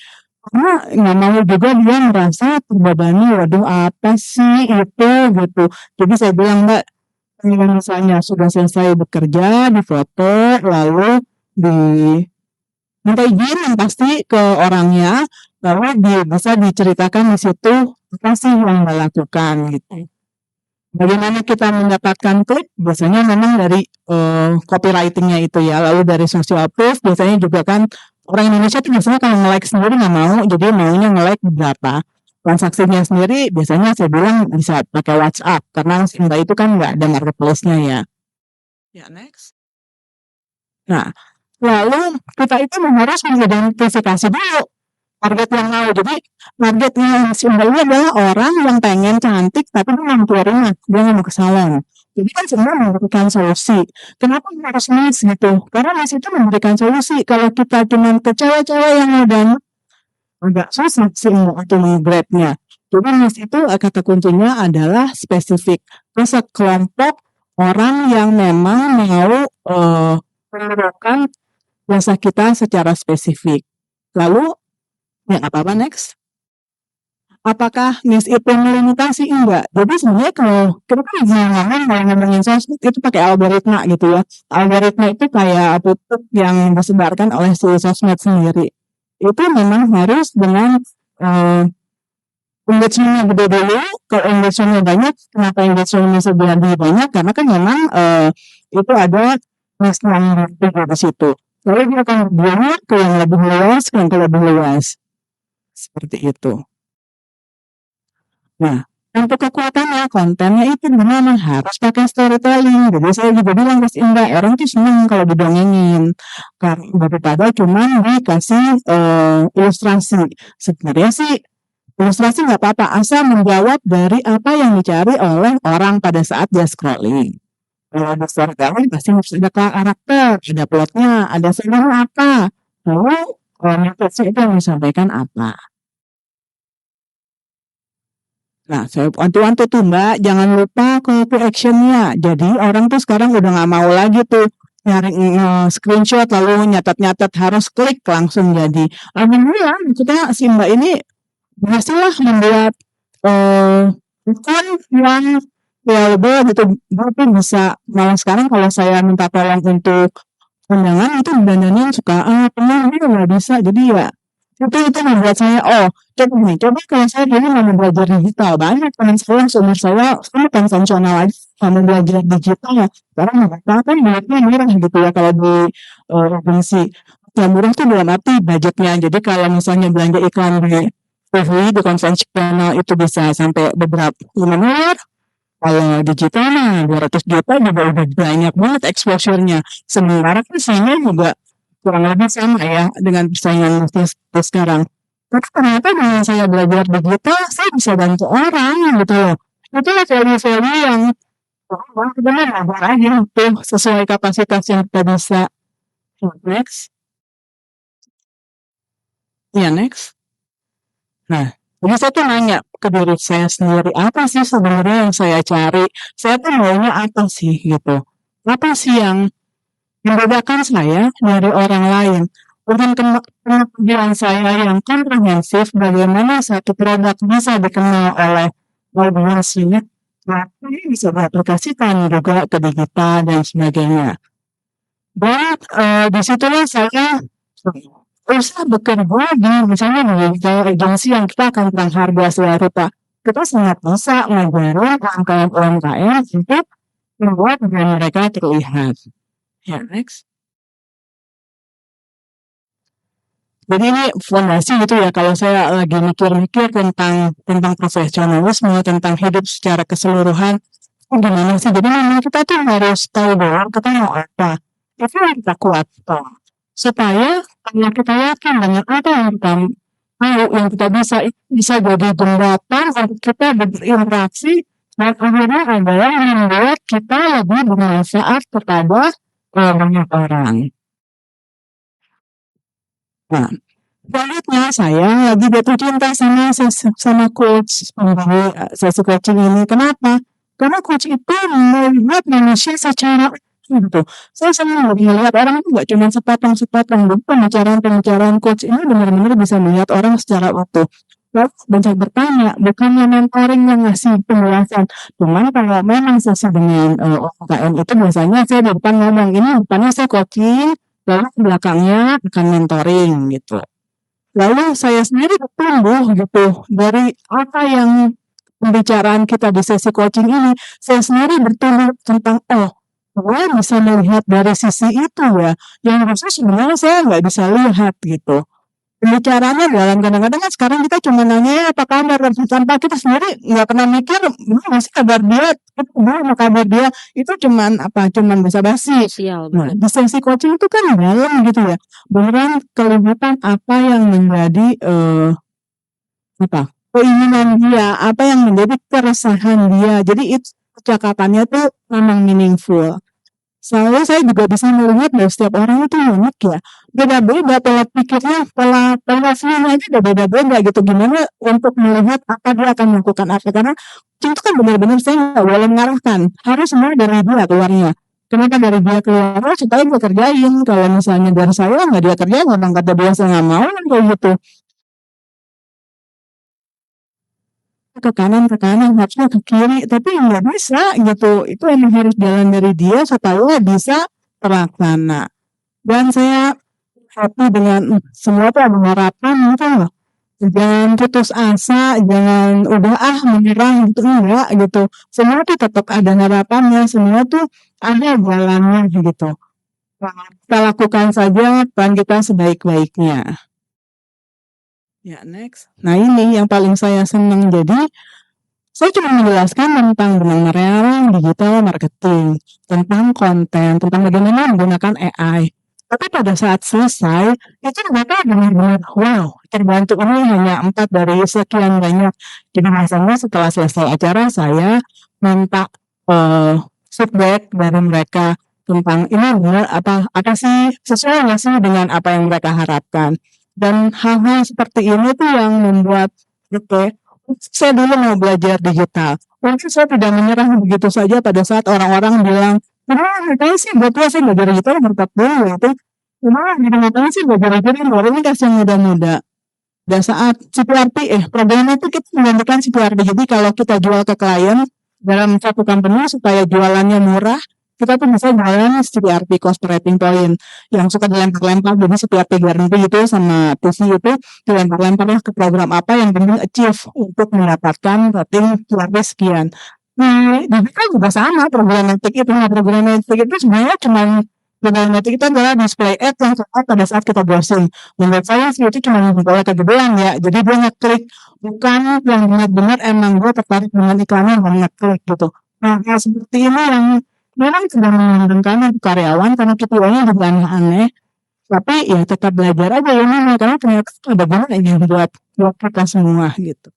Karena nggak mau juga dia merasa terbebani, waduh apa sih itu gitu. Jadi saya bilang Mbak, kalau misalnya sudah selesai bekerja, difoto, lalu minta izin yang pasti ke orangnya, lalu bisa diceritakan di situ apa sih yang dilakukan gitu. Bagaimana kita mendapatkan klik? Biasanya memang dari copywriting-nya itu ya, lalu dari social proof biasanya juga kan orang Indonesia tuh biasanya kalau nge-like sendiri nggak mau, jadi maunya nge-like berapa. Transaksinya sendiri biasanya saya bilang bisa pakai WhatsApp karena Mbak itu kan nggak ada marketplace-nya ya. Ya, next. Nah, lalu kita itu harus mengidentifikasi dulu target yang mau. Jadi targetnya si Mbak ini adalah orang yang pengen cantik tapi dia mau keluar rumah, dia nggak mau ke salon. Jadi kan sebenarnya memberikan solusi. Kenapa harus niche gitu? Karena niche itu memberikan solusi. Kalau kita cuma ke cewek-cewek yang modern, agak susah sih untuk meng-grab-nya. Jadi niche itu kata kuncinya adalah spesifik. Terus sekelompok orang yang memang mau memerlukan jasa kita secara spesifik. Lalu ya apa-apa next. Apakah niche itu melimitasi? Enggak. Jadi sebenarnya kalau kita kan ngomongin sosmed itu pakai algoritma gitu ya. Algoritma itu kayak pupuk yang disebarkan oleh si sosmed sendiri. Itu memang harus dengan engagement-nya gede dulu. Kalau engagement-nya banyak, kenapa engagement-nya lebih banyak? Karena kan memang itu ada niche yang di situ. Lalu dia akan bergerak ke yang lebih luas, seperti itu. Nah, untuk kekuatannya, kontennya itu memang harus pakai storytelling. Jadi saya juga bilang Mas Indah, orang tuh senang kalau didongengin. Daripada cuma dikasih ilustrasi. Sebenarnya sih ilustrasi nggak apa-apa, asal menjawab dari apa yang dicari oleh orang pada saat dia scrolling. Kalau ada storytelling pasti harus ada karakter, ada plotnya, ada sebenarnya apa. Lalu message itu yang disampaikan apa. Nah, saya wanti-wanti tuh Mbak, jangan lupa call to action-nya. Jadi orang tuh sekarang udah nggak mau lagi tuh nyari screenshot lalu nyatat-nyatat, harus klik langsung jadi. Alhamdulillah kita si Mbak ini berhasil lah membuat akun yang valuable gitu. Tapi bisa malah sekarang kalau saya minta tolong untuk undangan itu dandanin suka pernah ini nggak bisa. Jadi ya itu membuat saya coba kalau saya dulu mau belajar digital, banyak teman saya seumur saya konvensional aja mau belajar digital ya, sekarang nggak apa-apa kan duitnya murah gitu ya kalau di agensi. Ya murah tuh dalam arti budgetnya, jadi kalau misalnya belanja iklan di TV di konvensional itu bisa sampai beberapa 5 miliar, kalau digital mah 200 juta juga udah banyak banget exposure-nya. Sementara kan saya juga kurang lebih sama ya dengan persaingan sekarang. Tapi ternyata dengan saya belajar digital, saya bisa bantu orang gitu loh. Itulah value-value yang benar belajar aja tuh sesuai kapasitas yang kita bisa. Next. Ya, next. Nah, jadi saya tuh nanya ke diri saya sendiri, apa sih sebenarnya yang saya cari? Saya tuh maunya apa sih gitu? Apa sih yang membedakan saya dari orang lain? Dengan pengetahuan saya yang komprehensif, bagaimana satu produk bisa dikenal oleh audiensnya, tapi bisa diaplikasikan juga ke digital dan sebagainya. Dan disitulah saya usaha bekerja di misalnya di agensi yang kita akan tentang harga sewa kita sangat bisa ngajarin UMKM untuk membuat brand mereka terlihat. Ya, next. Jadi ini fondasi gitu ya, kalau saya lagi mikir-mikir tentang profesionalisme, tentang hidup secara keseluruhan, gimana sih? Jadi memang kita tuh harus tahu bahwa kita mau apa. Itu yang kita kuat supaya kalau kita yakin dengan apa yang kita mau, yang kita bisa jadi jembatan untuk kita berinteraksi dan akhirnya adalah membuat kita lebih bermanfaat kepada banyak orang. Nah, selanjutnya saya lagi jatuh cinta sama coach pemberi sesi coaching ini. Kenapa? Karena coach itu melihat manusia secara gitu. Saya senang melihat orang itu nggak cuma sepotong-sepotong, pembicaraan coach ini benar-benar bisa melihat orang secara utuh. Lalu banyak bertanya, bukannya mentoring yang ngasih penjelasan. Cuman kalau memang sesi dengan UMKM itu biasanya saya di depan ngomong, ini depannya saya coaching, lalu belakangnya akan mentoring gitu. Lalu saya sendiri bertumbuh gitu dari apa yang pembicaraan kita di sesi coaching ini, saya sendiri bertumbuh tentang gue bisa melihat dari sisi itu ya, yang harusnya sebenarnya saya nggak bisa lihat gitu. Pembicaranya dalam kadang-kadang kan sekarang kita cuma nanya apa kabar tanpa kita sendiri nggak pernah mikir masih kabar dia, apa kabar dia itu cuman basa-basi. Sosial, Nah, betul. di sesi coaching itu kan dalam gitu ya, beneran kelihatan apa yang menjadi keinginan dia, apa yang menjadi keresahan dia. Jadi itu percakapannya tuh memang meaningful. Soalnya saya juga bisa melihat bahwa setiap orang itu unik ya, beda-beda pola pikirnya, pola view-nya aja udah beda-beda gitu. Gimana untuk melihat apa dia akan melakukan apa, karena itu kan benar-benar saya nggak boleh mengarahkan, harus semua dari dia keluarnya. Kenapa dari dia keluar? Supaya dia kerjain. Kalau misalnya dari saya nggak dia kerjain, orang kata dia saya nggak mau kan kayak gitu. Ke kanan, harusnya ke kiri, tapi nggak bisa gitu. Itu emang harus jalan dari dia supaya bisa terlaksana. Dan saya happy dengan semua tuh ada harapan gitu loh. Jangan putus asa, jangan udah menyerah gitu, enggak gitu. Semua tuh tetap ada harapannya, semua tuh ada jalannya gitu. Nah, kita lakukan saja peran kita sebaik-baiknya. Ya, next. Nah, ini yang paling saya senang. Jadi, saya cuma menjelaskan tentang benar digital marketing, tentang konten, tentang bagaimana menggunakan AI. Tapi pada saat selesai, itu mereka benar-benar, wow, terbantu. Ini hanya 4 dari sekian banyak. Jadi biasanya setelah selesai acara, saya minta feedback dari mereka tentang ini benar apa sih, sesuai nggak sih dengan apa yang mereka harapkan. Dan hal-hal seperti ini tuh yang membuat gitu, saya dulu mau belajar digital. Mungkin saya tidak menyerah begitu saja pada saat orang-orang bilang, ngapain sih buat saya belajar digital berkat dulu gitu. Ngapain sih belajar digital baru ini kasih yang muda-muda. Dan saat CPRP, program itu kita menggantikan CPRP. Jadi kalau kita jual ke klien dalam satu company supaya jualannya murah, kita tuh bisa jualan CPRP, cost per rating point, yang suka dilempar-lempar. Jadi CPRP guarantee itu sama TV itu dilempar-lemparnya ke program apa yang penting achieve untuk mendapatkan rating CPRP sekian. Nah, digital juga sama, programmatic itu sebenarnya cuma programmatic itu adalah display ad yang terlihat pada saat kita browsing. Menurut saya sih itu cuma boleh kegedean ya, jadi dia ngeklik, bukan yang benar-benar emang gue tertarik dengan iklannya dan ngeklik gitu. Nah, hal seperti ini yang memang sudah menguntungkan karyawan karena KPI-nya juga aneh-aneh, tapi ya tetap belajar aja ya karena ternyata ada gunanya buat kita semua gitu.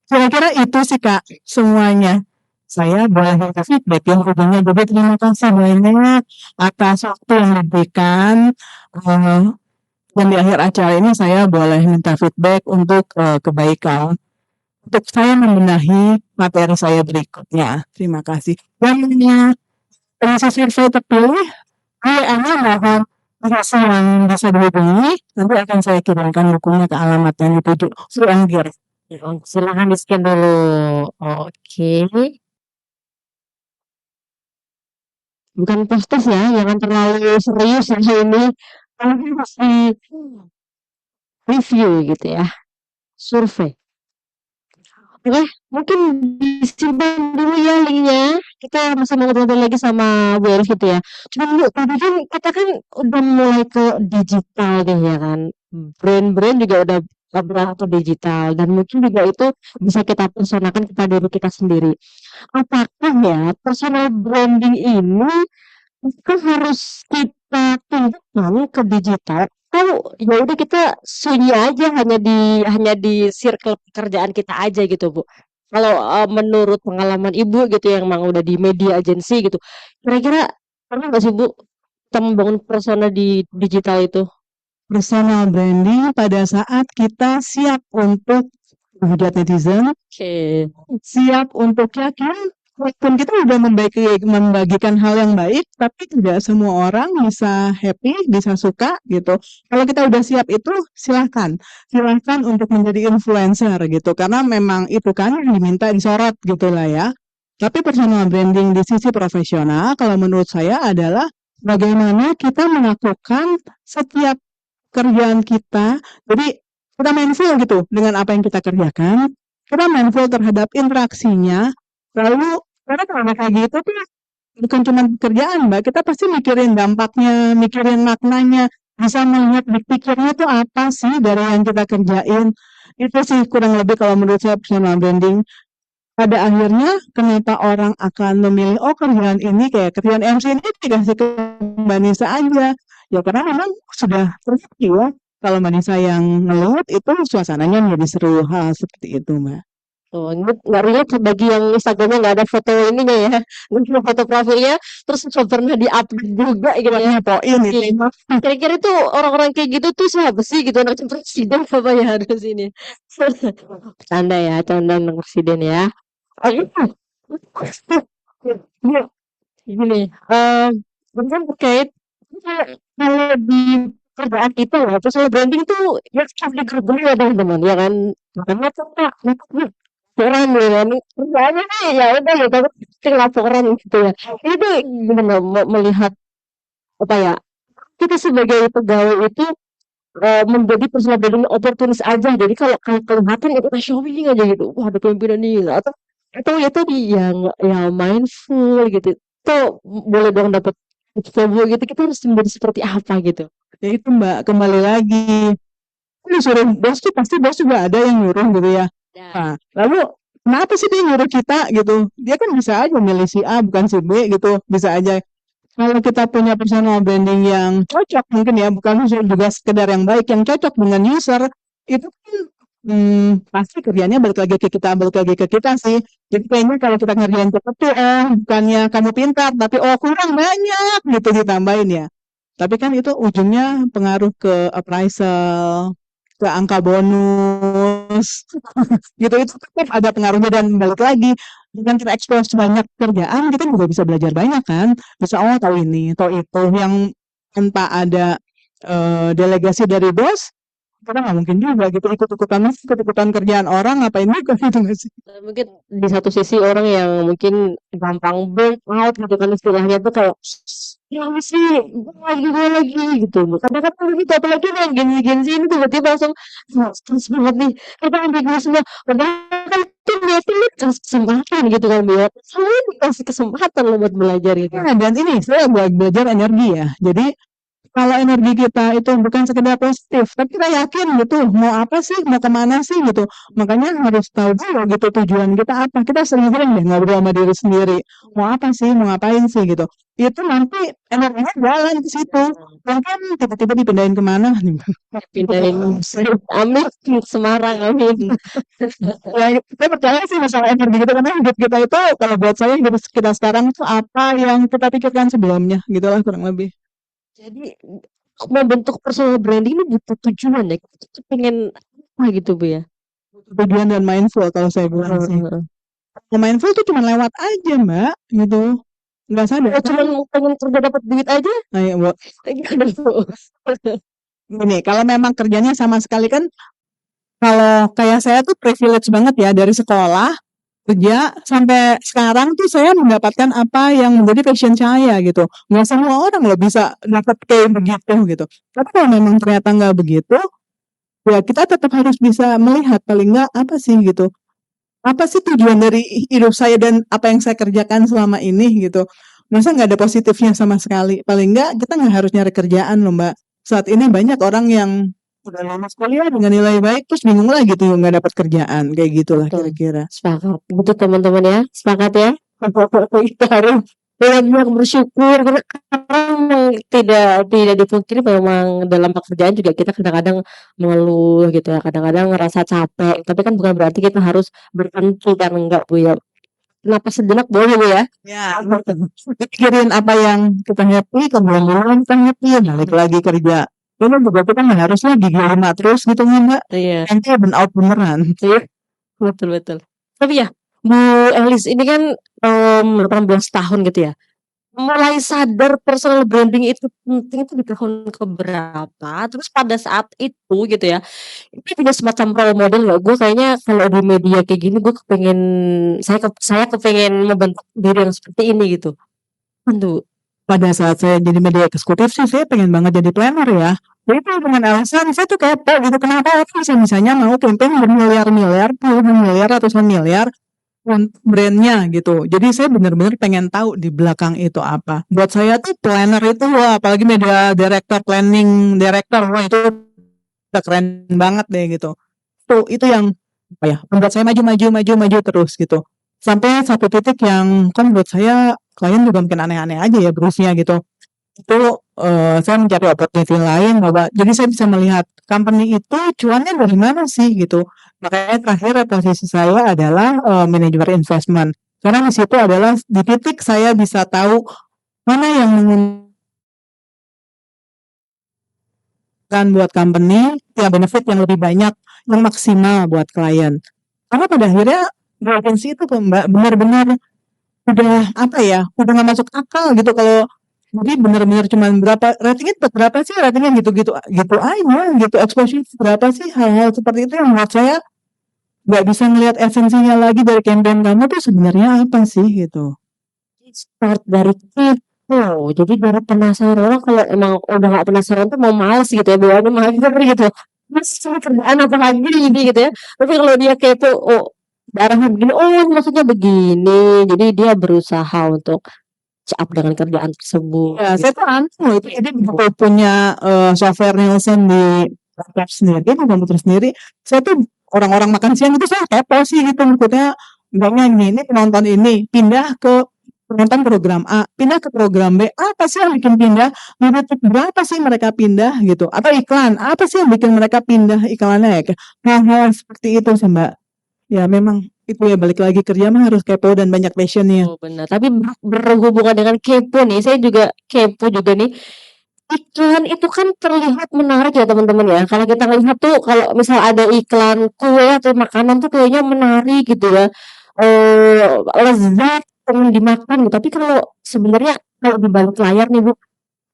Kira-kira itu sih Kak semuanya. Saya boleh minta feedback ya ujungnya. Jadi terima kasih banyak atas waktu yang diberikan. Dan di akhir acara ini saya boleh minta feedback untuk kebaikan. Untuk saya membenahi materi saya berikutnya. Terima kasih. Dan pengisi survei terpilih, WA-nya mohon hasil yang bisa dihubungi. Nanti akan saya kirimkan bukunya ke alamat yang dituju. Suranggir. Silahkan di-scan dulu. Oke. Bukan tes ya, jangan terlalu serius ya ini. Tapi masih review gitu ya. Survei. Oke, mungkin disimpan dulu ya linknya. Kita masih mau ngobrol lagi sama Bu Elif gitu ya. Cuman Bu, tadi kan kita kan udah mulai ke digital deh ya kan. Brand-brand juga udah beralih ke digital dan mungkin juga itu bisa kita personakan kepada diri kita sendiri. Apakah ya personal branding ini itu harus kita tunjukkan ke digital atau ya udah kita sunyi aja hanya di circle pekerjaan kita aja gitu Bu? Kalau menurut pengalaman Ibu gitu yang emang udah di media agency gitu, kira-kira pernah nggak sih Bu kita membangun persona di digital itu? Personal branding pada saat kita siap untuk menghujat netizen, Oke. siap untuk yakin walaupun kita udah membagikan hal yang baik, tapi tidak semua orang bisa happy, bisa suka gitu. Kalau kita udah siap itu silahkan, silahkan untuk menjadi influencer gitu, karena memang itu kan yang diminta disorot gitu lah ya. Tapi personal branding di sisi profesional, kalau menurut saya adalah bagaimana kita melakukan setiap kerjaan kita. Jadi kita mindful gitu dengan apa yang kita kerjakan. Kita mindful terhadap interaksinya. Lalu karena kalau kayak gitu tuh bukan cuma kerjaan, Mbak. Kita pasti mikirin dampaknya, mikirin maknanya, bisa melihat big picture-nya tuh apa sih dari yang kita kerjain. Itu sih kurang lebih kalau menurut saya personal branding. Pada akhirnya kenapa orang akan memilih oh kerjaan ini kayak kerjaan MC ini dikasih ke Mbak Nisa aja. Ya karena memang sudah terbukti ya kalau Mbak Nisa yang ngeload itu suasananya menjadi seru hal seperti itu Mbak. Oh, ini nggak relate bagi yang Instagramnya nggak ada foto ininya ya, nggak ada foto profilnya, terus nggak pernah di-update juga gitu ya. Ngepoin itu Iya. Kira-kira itu orang-orang kayak gitu tuh siapa sih gitu anak presiden apa ya ada sini? Canda ya, canda anak presiden ya. Oke. Iya, gini, kan terkait kalau di kerjaan kita ya, personal branding tuh ya harus dikerjain ya teman-teman ya kan. Makanya tuh Kak, laporan ya kan. Kerjaannya nih ya udah ya tapi bikin laporan gitu ya. Itu gimana melihat apa ya? Kita sebagai pegawai itu menjadi personal branding opportunis aja. Jadi kalau kalau kelihatan itu showing aja gitu. Wah, ada pemimpinan nih atau ya tadi yang ya mindful gitu. Itu boleh dong dapat value gitu. Kita harus menjadi seperti apa gitu. ya itu Mbak kembali lagi. Disuruh bos tuh pasti bos juga ada yang nyuruh gitu ya. Ya. Nah, lalu kenapa sih dia nyuruh kita gitu? Dia kan bisa aja milih si A bukan si B gitu. Bisa aja. Kalau kita punya personal branding yang cocok mungkin ya, bukan juga sekedar yang baik, yang cocok dengan user, itu kan pasti kerjanya balik lagi ke kita sih. Jadi kayaknya kalau kita ngerjain cepet tuh, bukannya kamu pintar, tapi kurang banyak gitu ditambahin ya. Tapi kan itu ujungnya pengaruh ke appraisal, ke angka bonus, gitu itu tetap ada pengaruhnya dan balik lagi dengan kita expose banyak kerjaan kita juga bisa belajar banyak kan bisa oh tahu ini tahu itu yang tanpa ada delegasi dari bos kita nggak mungkin juga gitu ikut-ikutan kerjaan orang ngapain juga gitu nggak sih. Mungkin di satu sisi orang yang mungkin gampang burn out gitu kan istilahnya tuh kayak ya sih gue lagi gitu. Kadang-kadang gitu apalagi yang gen-gen ini tiba-tiba langsung stres banget nih. Kita ambil gue semua. Padahal kan itu niatnya lu kasih kesempatan gitu kan biar selalu dikasih kesempatan lo buat belajar gitu. Nah, dan ini saya belajar energi ya jadi kalau energi kita itu bukan sekedar positif, tapi kita yakin gitu, mau apa sih, mau kemana sih gitu. Makanya harus tahu dulu gitu tujuan kita apa. Kita sering-sering deh ngobrol sama diri sendiri. Mau apa sih, mau ngapain sih gitu. Itu nanti energinya jalan ke situ. Mungkin tiba-tiba dipindahin kemana. Pindahin amin Semarang amin. Ya, saya percaya sih masalah energi kita karena hidup kita itu kalau buat saya hidup kita sekarang itu apa yang kita pikirkan sebelumnya gitu lah kurang lebih. Jadi membentuk personal branding ini butuh tujuan ya. Kita tuh pengen apa gitu Bu ya. Tujuan dan mindful kalau saya bilang sih. Mindful tuh cuma lewat aja mbak gitu nggak sadar Oh, cuma pengen kerja dapat duit aja. nah, ya, Bu. Gimana Bu? Gini kalau memang kerjanya sama sekali kan kalau kayak saya tuh privilege banget ya dari sekolah kerja sampai sekarang tuh saya mendapatkan apa yang menjadi passion saya gitu. Nggak semua orang loh bisa dapat kayak begitu gitu. Tapi kalau memang ternyata nggak begitu, ya kita tetap harus bisa melihat paling nggak apa sih gitu. Apa sih tujuan dari hidup saya dan apa yang saya kerjakan selama ini gitu. Masa nggak ada positifnya sama sekali. Paling nggak kita nggak harus nyari kerjaan loh mbak. Saat ini banyak orang yang udah lulus kuliah dengan nilai baik terus bingung lah gitu nggak dapat kerjaan kayak gitulah Betul. kira-kira. Sepakat. Betul teman-teman ya. Sepakat ya. Kita harus banyak bersyukur karena memang tidak dipungkiri memang dalam pekerjaan juga kita kadang-kadang mengeluh gitu ya, kadang-kadang ngerasa capek, tapi kan bukan berarti kita harus berhenti kan, enggak Bu ya. Napas sejenak boleh Bu ya? Ya, pikirin apa yang kita happy, kemudian kita happy, balik lagi kerja. Lalu juga kita nggak harusnya gigi 5 terus gitu kan Mbak. Iya. Nanti burn out beneran. Iya, betul. Tapi ya, Bu Elis ini kan 18 tahun gitu ya. Mulai sadar personal branding itu penting itu di tahun keberapa? Terus pada saat itu gitu ya, ini punya semacam role model nggak? Gue kayaknya kalau di media kayak gini gue kepengen saya kepengen membentuk diri yang seperti ini gitu. Tentu. Pada saat saya jadi media eksekutif sih saya pengen banget jadi planner ya. Jadi itu dengan alasan saya tuh kepo gitu kenapa orang bisa-bisanya mau campaign bermiliar-miliar, puluhan miliar, ratusan miliar untuk brandnya gitu. Jadi saya benar-benar pengen tahu di belakang itu apa. Buat saya tuh planner itu wah, apalagi media director, planning director, wah itu udah keren banget deh gitu. Itu yang apa ya, membuat saya maju terus gitu. Sampai satu titik yang kan buat saya klien juga mungkin aneh-aneh aja ya berusnya gitu. Itu saya mencari opportunity lain bahwa jadi saya bisa melihat company itu cuannya dari mana sih gitu. Makanya terakhir posisi saya adalah manajemen investment. Karena di situ adalah di titik saya bisa tahu mana yang menguntungkan buat company, ya benefit yang lebih banyak, yang maksimal buat klien. Karena pada akhirnya agensi itu tuh Mbak benar-benar udah apa ya, udah nggak masuk akal gitu kalau jadi benar-benar cuman berapa ratingnya berapa sih ratingnya gitu-gitu gitu aja gitu exposure berapa sih hal-hal seperti itu yang menurut saya nggak bisa ngelihat esensinya lagi dari campaign kamu tuh sebenarnya apa sih gitu. Start dari kepo, jadi dari penasaran orang kalau emang udah nggak penasaran tuh mau males gitu ya, bawaannya mager gitu. Mas cari kerjaan apa lagi ini gitu ya. Tapi kalau dia kepo, oh arahnya begini, oh maksudnya begini. Jadi dia berusaha untuk up dengan kerjaan tersebut. Ya, Gitu. saya tuh aneh itu jadi begitu punya software Nielsen di laptop sendiri, di komputer sendiri, saya tuh orang-orang makan siang itu saya kepo sih gitu maksudnya umpamanya ini penonton ini pindah ke penonton program A, pindah ke program B, apa sih yang bikin pindah? Di detik berapa sih mereka pindah gitu? Atau iklan, apa sih yang bikin mereka pindah iklannya ya? Hal-hal seperti itu sih Mbak. Ya memang itu ya balik lagi kerja mah harus kepo dan banyak passionnya. Oh benar, tapi berhubungan dengan kepo nih, saya juga kepo juga nih. Iklan itu kan terlihat menarik ya teman-teman ya. Kalau kita lihat tuh kalau misal ada iklan kue atau makanan tuh kayaknya menarik gitu ya. Lezat pengen dimakan gitu. Tapi kalau sebenarnya kalau di balik layar nih Bu,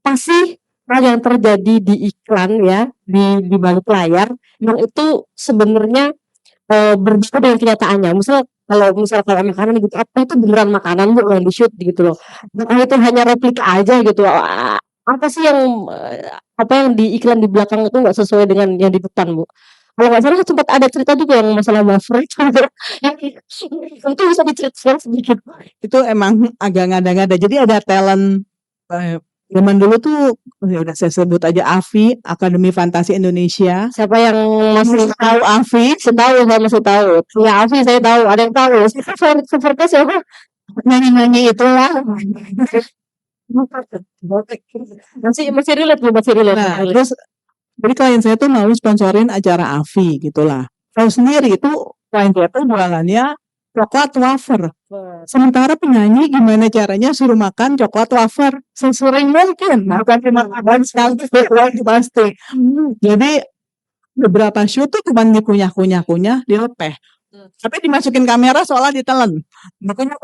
pasti hal yang terjadi di iklan ya, di balik layar yang itu sebenarnya berbeda dengan kenyataannya. Misal kalau makanan gitu, apa itu beneran makanan Bu yang di-shoot gitu loh. Apakah itu hanya replika aja gitu, apa sih yang, apa yang di iklan di belakang itu nggak sesuai dengan yang di depan, Bu? Kalau nggak salah sempat ada cerita juga yang masalah buffer itu yang itu bisa diceritakan sedikit? Itu emang agak ngada-ngada. Jadi ada talent zaman dulu tuh ya udah saya sebut aja AFI, Akademi Fantasi Indonesia. Siapa yang masih Tahu AFI? saya masih tahu. Ya Afi saya tahu, ada yang tahu. Favoritnya siapa? Nyanyi-nyanyi itulah. Masih relate Bu, masih relate. Nah, terus jadi klien saya tuh mau sponsorin acara AFI gitulah. Tahu sendiri itu klien saya tuh jualannya coklat wafer. Sementara penyanyi gimana caranya suruh makan coklat wafer sesering mungkin, bukan cuma makan sekali pasti. Jadi beberapa shoot tuh cuma dikunyah-kunyah, dilepeh. Tapi dimasukin kamera seolah ditelen. Makanya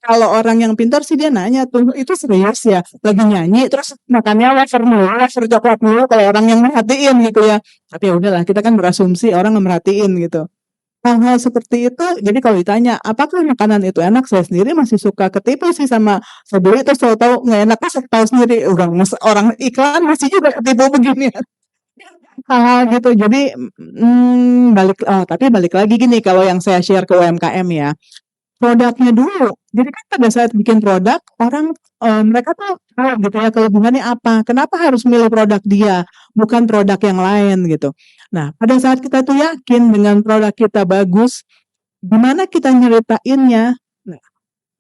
kalau orang yang pintar sih dia nanya tuh, itu serius ya? Lagi nyanyi terus makannya wafer mulu, wafer coklat mulu kalau orang yang merhatiin gitu ya. Tapi ya udahlah, kita kan berasumsi orang yang merhatiin gitu. Hal-hal seperti itu, jadi kalau ditanya, apakah makanan itu enak? Saya sendiri masih suka ketipu sih sama saya beli terus tahu-tahu nggak enak, saya tahu sendiri orang iklan masih juga ketipu begini. Hal-hal gitu. Jadi tapi balik lagi gini kalau yang saya share ke UMKM ya. Produknya dulu. Jadi kan pada saat bikin produk orang mereka tuh tahu gitu ya kelebihannya apa. Kenapa harus milih produk dia, bukan produk yang lain gitu. Nah, pada saat kita tuh yakin dengan produk kita bagus, gimana kita nyeritainnya? Nah,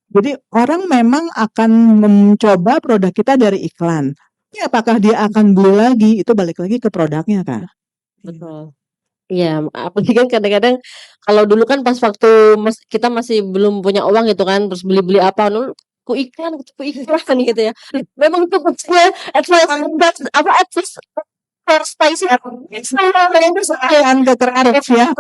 Jadi orang memang akan mencoba produk kita dari iklan. Tapi apakah dia akan beli lagi? Itu balik lagi ke produknya, Kak. Betul. Iya, apalagi kan kadang-kadang kalau dulu kan pas waktu kita masih belum punya uang gitu kan, terus beli-beli apa, ku iklan gitu ya. Memang tugasnya advertise sih Kekayaan kreatif ya.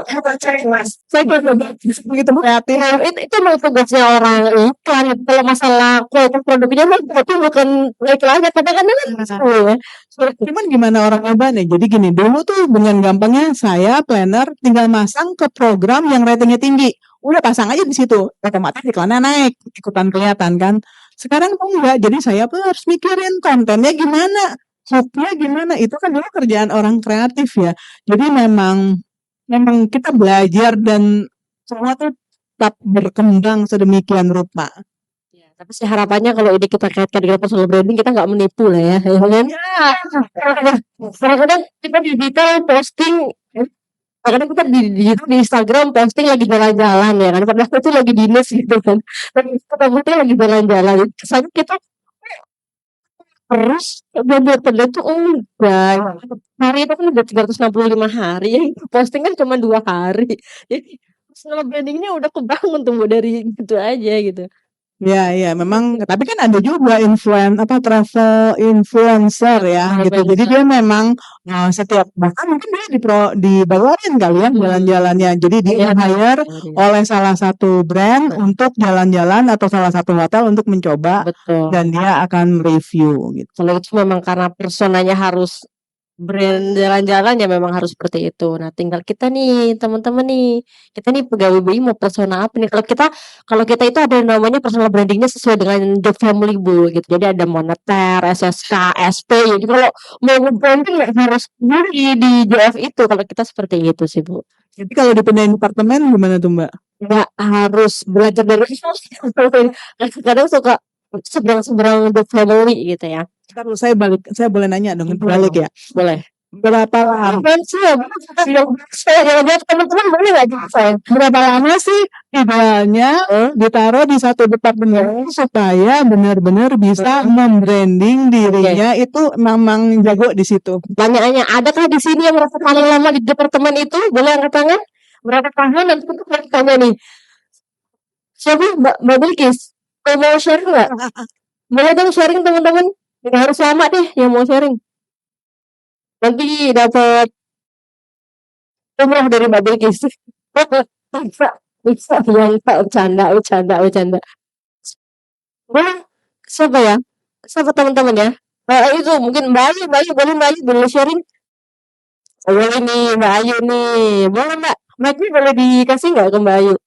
Saya Begitu kreatif. itu memang tugasnya orang iklan. Kalau masalah kualitas produknya mah berarti bukan iklannya, kadang-kadang kan ya. Cuman gimana orang nyoba nih? Jadi gini, dulu tuh dengan gampangnya saya planner tinggal masang ke program yang ratingnya tinggi. Udah pasang aja di situ, otomatis iklannya naik, ikutan kelihatan kan. Sekarang tuh enggak, jadi saya pun harus mikirin kontennya gimana, hooknya gimana. Itu kan dulu kerjaan orang kreatif ya. Jadi memang kita belajar dan semua tuh tetap berkembang sedemikian rupa. Ya, tapi sih harapannya kalau ini kita kaitkan dengan personal branding, kita nggak menipu lah ya, ya kan? Kadang-kadang kita digital posting, kadang kita di Instagram posting lagi jalan-jalan ya kan, padahal itu lagi dinas gitu kan. Tapi kita posting lagi jalan-jalan, kesannya kita terus bener-bener tuh enggak. Hari itu kan udah 365 hari, yang posting kan cuma 2 hari. Jadi personal branding-nya udah kebangun tuh dari gitu aja gitu. Ya, ya, memang tapi kan ada juga travel influencer ya gitu. Jadi dia memang setiap bahkan mungkin dia dibayarin kali ya jalan-jalannya. Jadi dia hire oleh salah satu brand untuk jalan-jalan atau salah satu hotel untuk mencoba Betul. dan dia akan review gitu. Kalau itu memang karena personanya harus brand jalan-jalan, ya memang harus seperti itu. Nah, tinggal kita nih, teman-teman nih, kita nih pegawai BI mau persona apa nih? Kalau kita itu ada yang namanya personal brandingnya sesuai dengan job family, Bu, gitu. Jadi ada moneter, SSK, SP. Jadi kalau mau nge-branding nggak harus di JF itu. Kalau kita seperti itu sih, Bu. Jadi kalau dipindahin departemen gimana tuh Mbak? Nggak harus belajar dari kadang suka seberang-seberang job family gitu ya. Ntar saya boleh nanya dong, balik ya. Boleh. Berapa lama? Teman-teman boleh nggak gitu saya? Berapa lama sih idealnya ditaruh di satu departemen supaya benar-benar bisa membranding dirinya itu memang jago di situ. Pertanyaannya, adakah di sini yang merasa paling lama di departemen itu? Boleh angkat tangan? Berapa tahun? Nanti kita tanya nih. Siapa? Mbak Bilkis? Mau sharing nggak? Boleh dong sharing teman-teman. Nggak harus lama deh yang mau sharing. Nanti dapat umrah dari Mbak Bilkis. Bisa bercanda. Boleh. Siapa ya? Siapa teman-teman ya? Itu mungkin Mbak Ayu boleh sharing. Boleh nih Mbak Ayu nih. Boleh Mbak. Mic-nya boleh dikasih nggak ke Mbak Ayu?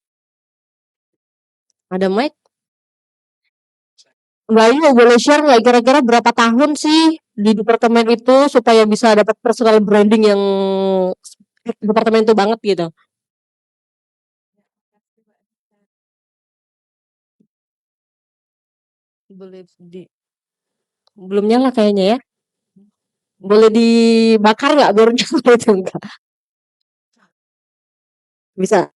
Ada mic? Mbak Ayu boleh share nggak kira-kira berapa tahun sih di departemen itu supaya bisa dapat personal branding yang departemen itu banget gitu? Boleh belum nyala kayaknya ya? Boleh dibakar nggak biar nyala itu enggak? Bisa.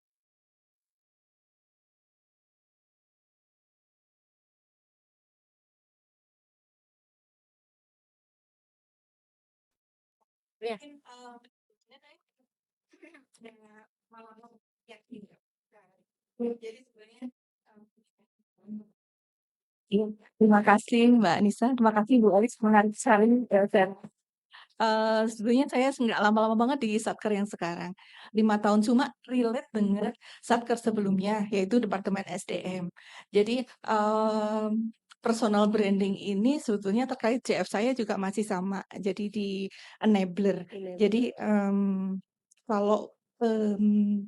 Ya. Iya, terima kasih Mbak Anissa, terima kasih Bu Alis, menarik sekali sebenarnya saya nggak lama-lama banget di Satker yang sekarang. 5 tahun cuma relate dengan Satker sebelumnya, yaitu Departemen SDM. Jadi personal branding ini sebetulnya terkait JF saya juga masih sama, jadi di enabler. Jadi kalau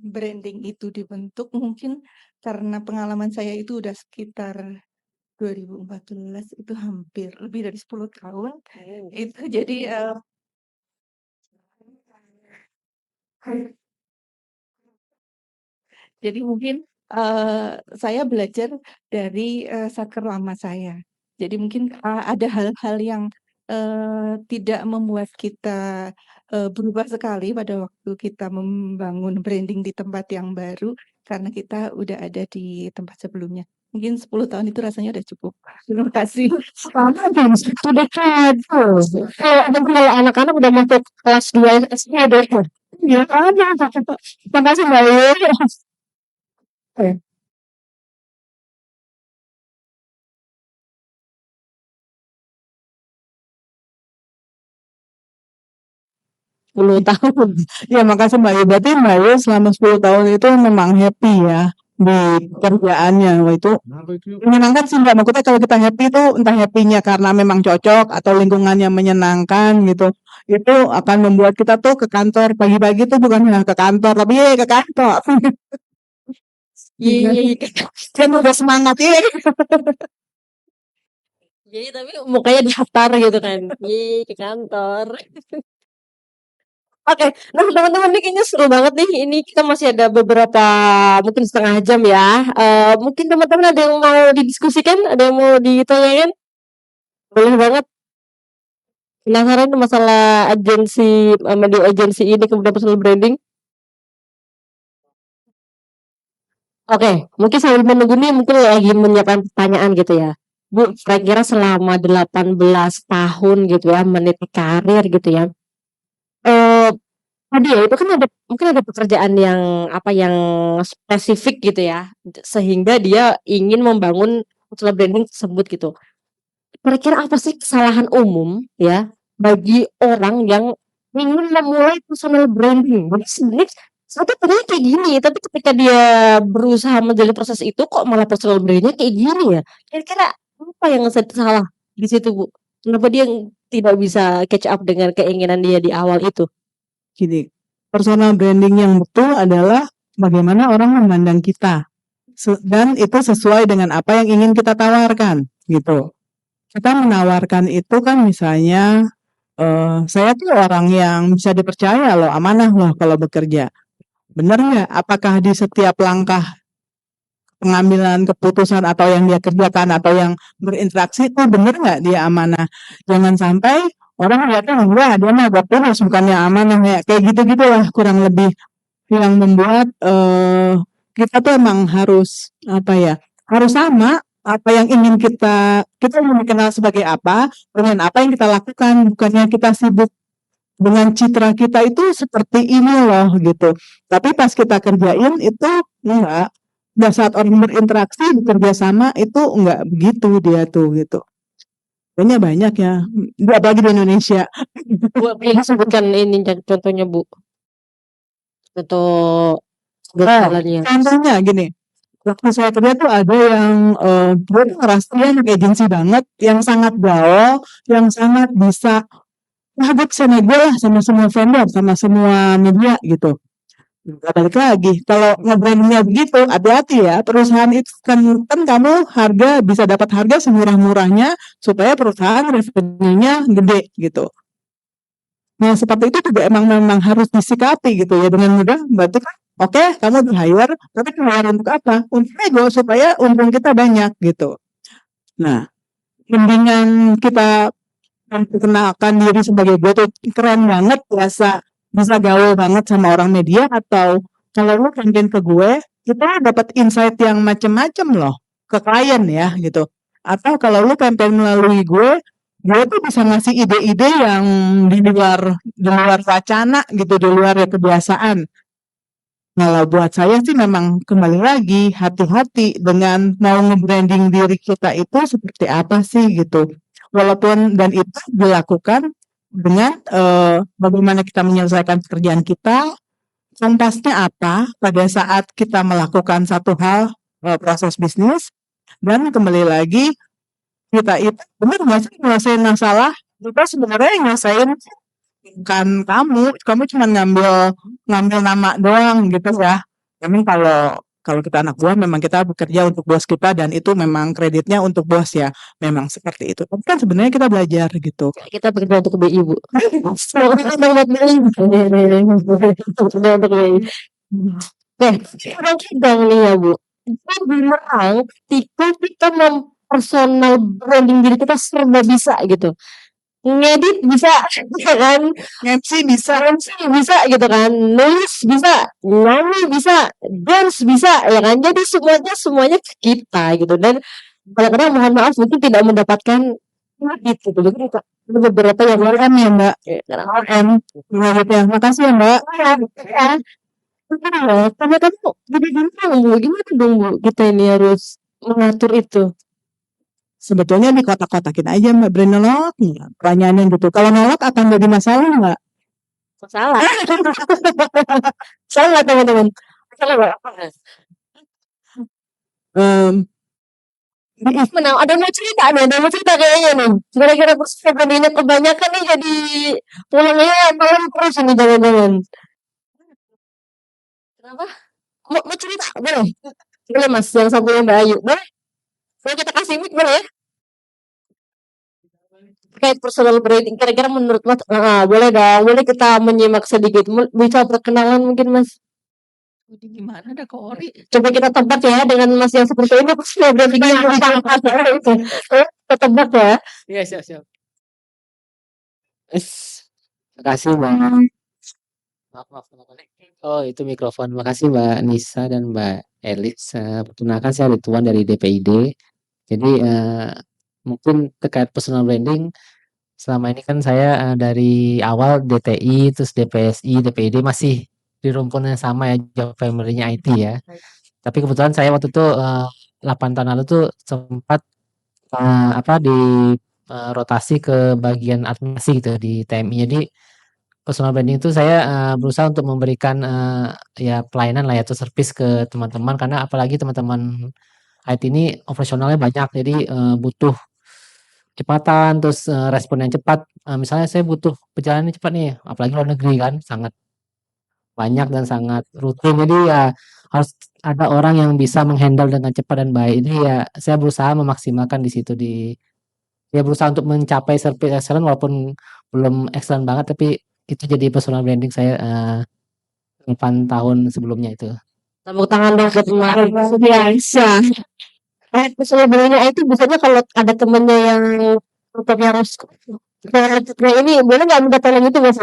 branding itu dibentuk mungkin karena pengalaman saya itu udah sekitar 2014, itu hampir lebih dari 10 tahun. Itu jadi jadi mungkin saya belajar dari satker lama saya. Jadi mungkin ada hal-hal yang tidak membuat kita berubah sekali pada waktu kita membangun branding di tempat yang baru karena kita udah ada di tempat sebelumnya. Mungkin 10 tahun itu rasanya udah cukup. Terima kasih. Sama dong, 1 dekade. Kalau anak-anak udah masuk kelas 2 SD deh. Iya ada. Makasih Mbak Yu. Oke. 10 tahun. Ya makasih Mbak Yu. Berarti Mbak Yu selama 10 tahun itu memang happy ya di kerjaannya. Wah, itu menyenangkan sih Mbak. Maksudnya kalau kita happy itu entah happy-nya karena memang cocok atau lingkungannya menyenangkan gitu. Itu akan membuat kita tuh ke kantor pagi-pagi tuh bukan ke kantor tapi ke kantor. Iya. Kan udah semangat ya. Jadi tapi mukanya datar gitu kan. Ke kantor. Oke, nah teman-teman nih kayaknya seru banget nih. Ini kita masih ada beberapa mungkin setengah jam ya. Mungkin teman-teman ada yang mau didiskusikan, ada yang mau ditanyakan? Boleh banget. Penasaran masalah agensi media agensi ini kemudian personal branding? Oke, mungkin sambil menunggu nih mungkin lagi menyiapkan pertanyaan gitu ya. Bu, kira-kira selama 18 tahun gitu ya meniti karir gitu ya. Eh tadi ya itu kan ada mungkin ada pekerjaan yang apa yang spesifik gitu ya sehingga dia ingin membangun personal branding tersebut gitu. Kira-kira apa sih kesalahan umum ya bagi orang yang ingin memulai personal branding? Jadi sebenarnya sebetulnya tadinya kayak gini, tapi ketika dia berusaha menjalani proses itu kok malah personal branding-nya kayak gini ya? Kira-kira apa yang salah di situ, Bu? Kenapa dia tidak bisa catch up dengan keinginan dia di awal itu? Gini, personal branding yang betul adalah bagaimana orang memandang kita. Dan itu sesuai dengan apa yang ingin kita tawarkan gitu. Kita menawarkan itu kan misalnya saya tuh orang yang bisa dipercaya loh, amanah loh kalau bekerja. Benar nggak? Apakah di setiap langkah pengambilan keputusan atau yang dia kerjakan atau yang berinteraksi itu benar nggak dia amanah? Jangan sampai orang lihatnya enggak dia mah terus bukannya amanah ya kayak gitu gitulah kurang lebih yang membuat kita tuh emang harus apa ya harus sama apa yang ingin kita ingin dikenal sebagai apa dengan apa yang kita lakukan bukannya kita sibuk dengan citra kita itu seperti ini loh gitu tapi pas kita kerjain itu enggak pada saat orang berinteraksi bekerja sama itu enggak begitu dia tuh gitu banyak ya apalagi di Indonesia. Bu, boleh sebutkan ini contohnya, Bu? Contoh kegagalannya. Contohnya gini waktu saya kerja tuh ada yang dia tuh ngerasa dia anak agensi banget yang sangat gaul yang sangat bisa gue bisa nego lah sama semua vendor sama semua media gitu. Balik lagi kalau nge-brandingnya begitu hati-hati ya perusahaan itu kan kamu harga bisa dapat harga semurah-murahnya supaya perusahaan revenue-nya gede gitu. Nah seperti itu juga memang harus disikapi gitu ya dengan mudah berarti kan oke kamu di-hire tapi di-hire untuk apa? Untuk nego supaya untung kita banyak gitu. Nah mendingan kita memperkenalkan diri sebagai gue tuh keren banget bisa gaul banget sama orang media atau kalau lu campaign ke gue kita dapat insight yang macem-macem loh ke klien ya gitu atau kalau lu campaign melalui gue tuh bisa ngasih ide-ide yang di luar wacana gitu di luar kebiasaan. Kalau buat saya sih memang kembali lagi hati-hati dengan mau nge-branding diri kita itu seperti apa sih gitu. Walaupun dan itu dilakukan dengan bagaimana kita menyelesaikan pekerjaan kita, kontasnya apa pada saat kita melakukan satu hal proses bisnis dan kembali lagi kita itu benar nggak sih ngerasain masalah kita sebenarnya yang ngerasain bukan kamu cuma ngambil nama doang gitu ya. Memang kalau kita anak buah memang kita bekerja untuk bos kita dan itu memang kreditnya untuk bos ya. Memang seperti itu. Tapi kan sebenarnya kita belajar gitu. Kita bekerja untuk BI, Bu. Oke, sekarang kita nih ya, Bu. Kita bilang ketika kita personal branding diri kita serba bisa gitu. ngedit bisa, ya kan? MC bisa. MC bisa gitu kan, nulis bisa, nyanyi bisa, dance bisa, ya kan? Jadi semuanya ke kita gitu dan kadang-kadang mohon maaf mungkin tidak mendapatkan kredit gitu. Jadi ada beberapa yang RM ya Mbak. RM. Nah, gitu ya. Makasih ya Mbak. ya, karena kamu jadi gimana dong Bu kita ini harus mengatur itu. Sebetulnya dikotak-kotakin aja Mbak, berani nolak nggak? Pertanyaannya gitu. Kalau nolak akan jadi masalah nggak? Salah. Salah teman-teman. Salah Mbak. Em, Menang, ada mau cerita kayaknya nih. Gara-gara persiapan ini kebanyakan nih jadi pulangnya malam terus ini jangan-jangan. Kenapa? Mau cerita? Boleh? Boleh Mas, yang satunya Mbak Ayu. Boleh? Boleh kita kasih mic boleh ya? Terkait personal branding, kira-kira menurut Mas, boleh dong, boleh kita menyimak sedikit, bisa perkenalan mungkin Mas? Jadi gimana dah Kori? Coba kita tebak ya dengan Mas yang seperti ini personal branding yang itu. Kita tebak ya. Iya, siap. Makasih Mbak. Maaf. Oh, itu mikrofon. Makasih Mbak Nisa dan Mbak Elis. Perkenalkan saya Rituan dari DPID. Jadi mungkin terkait personal branding, selama ini kan saya dari awal DTI, terus DPSI, DPID masih di rumpun yang sama ya, job family-nya IT ya. Tapi kebetulan saya waktu itu 8 tahun lalu tuh sempat di rotasi ke bagian administrasi gitu di TMI. Jadi personal branding itu saya berusaha untuk memberikan ya pelayanan lah ya atau service ke teman-teman karena apalagi teman-teman IT ini operasionalnya banyak jadi butuh kecepatan terus respon yang cepat. Misalnya saya butuh perjalanan cepat nih apalagi luar negeri kan sangat banyak dan sangat rutin jadi ya harus ada orang yang bisa menghandle dengan cepat dan baik. Jadi ya saya berusaha memaksimalkan di situ ya berusaha untuk mencapai service excellent walaupun belum excellent banget tapi itu jadi personal branding saya 8 tahun sebelumnya itu. Tepuk tangan dong buat kemarin biasa. Personal branding itu biasanya kalau ada temennya yang tutupnya harus kayak ini boleh nggak minta tolong itu Mas?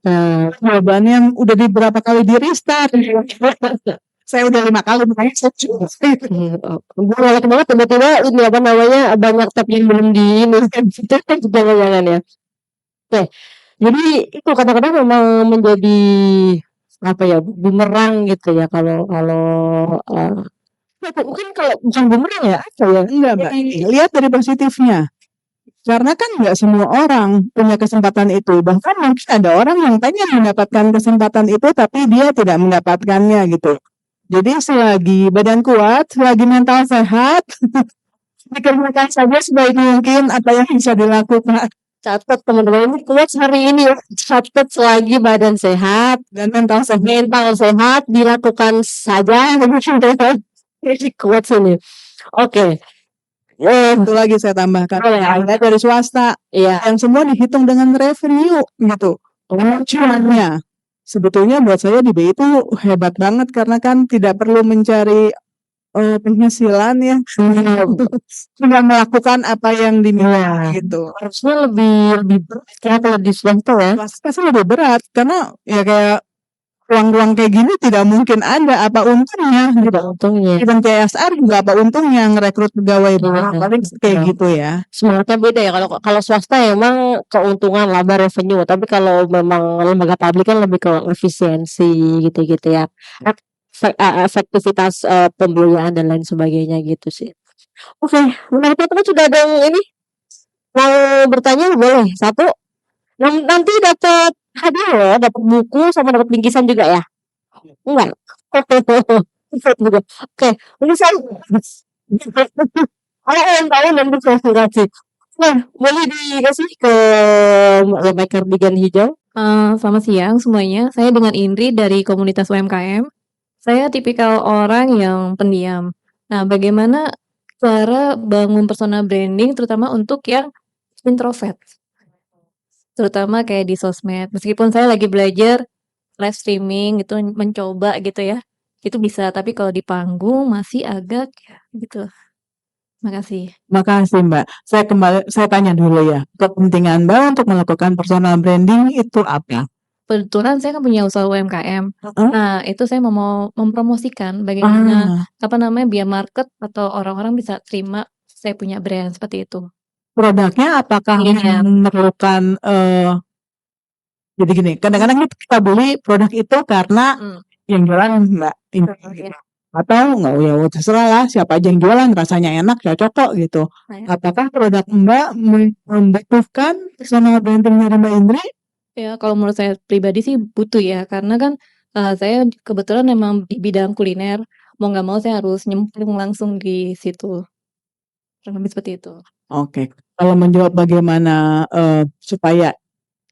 jawabannya udah di berapa kali di restart. Saya udah 5 kali makanya saya coba. Gue galak banget tiba-tiba ini apa namanya banyak tab yang belum di ini kan jangan-jangan ya. Oke, jadi itu kadang-kadang memang menjadi apa ya bumerang gitu ya kalau mungkin kalau bukan bumerang ya apa ya Enggak Mbak, lihat dari positifnya. Karena kan nggak semua orang punya kesempatan itu. Bahkan mungkin ada orang yang pengen mendapatkan kesempatan itu tapi dia tidak mendapatkannya gitu. Jadi selagi badan kuat, selagi mental sehat, dikerjakan saja sebaik mungkin apa yang bisa dilakukan catat teman-teman ini kuat hari ini ya. Catat selagi badan sehat dan mental sehat. mental sehat dilakukan saja jadi kuat sini. Oke. Itu lagi saya tambahkan. Ada dari swasta Iya. yang semua dihitung dengan revenue gitu. Cuannya. Sebetulnya buat saya di BI itu hebat banget karena kan tidak perlu mencari penghasilan ya. Sudah melakukan apa yang dimiliki gitu. Harusnya lebih berat ya kalau di swasta ya. Pasti lebih berat karena ya kayak ruang-ruang kayak gini tidak mungkin ada apa untungnya gitu. Tidak untungnya. Even CSR juga apa untungnya ngerekrut pegawai baru paling kayak gitu ya. Semangatnya beda ya kalau swasta emang keuntungan laba revenue tapi kalau memang lembaga publik kan lebih ke efisiensi gitu-gitu ya. Efektivitas pembiayaan dan lain sebagainya gitu sih. Oke, menarik teman sudah ada yang ini mau bertanya boleh satu. Nanti dapat hadiah ya, dapat buku sama dapat bingkisan juga ya. Enggak. Oke, ini saya yang tahu nanti saya kasih. Nah, boleh dikasih ke Mbak Kardigan Hijau. Selamat siang semuanya. Saya dengan Indri dari komunitas UMKM. Saya tipikal orang yang pendiam. Nah, bagaimana cara bangun personal branding terutama untuk yang introvert? Terutama kayak di sosmed. Meskipun saya lagi belajar live streaming gitu, mencoba gitu ya. Itu bisa, tapi kalau di panggung masih agak gitu. Makasih. Makasih Mbak. Saya tanya dulu ya, kepentingan Mbak untuk melakukan personal branding itu apa? Kebetulan saya kan punya usaha UMKM. Heeh. Nah, itu saya mau mempromosikan bagaimana Ah, biar market atau orang-orang bisa terima saya punya brand seperti itu. produknya apakah Iya. memerlukan jadi gini, kadang-kadang kita beli produk itu karena Hmm. yang jualan Mbak ini gitu. Atau nggak ya terserah lah siapa aja yang jualan rasanya enak cocok kok gitu. Saya. Apakah produk Mbak membutuhkan personal branding dari Mbak Indri? Ya, kalau menurut saya pribadi sih butuh ya, karena kan saya kebetulan memang di bidang kuliner, mau nggak mau saya harus nyemplung langsung di situ. Kurang lebih seperti itu. Oke, kalau menjawab bagaimana supaya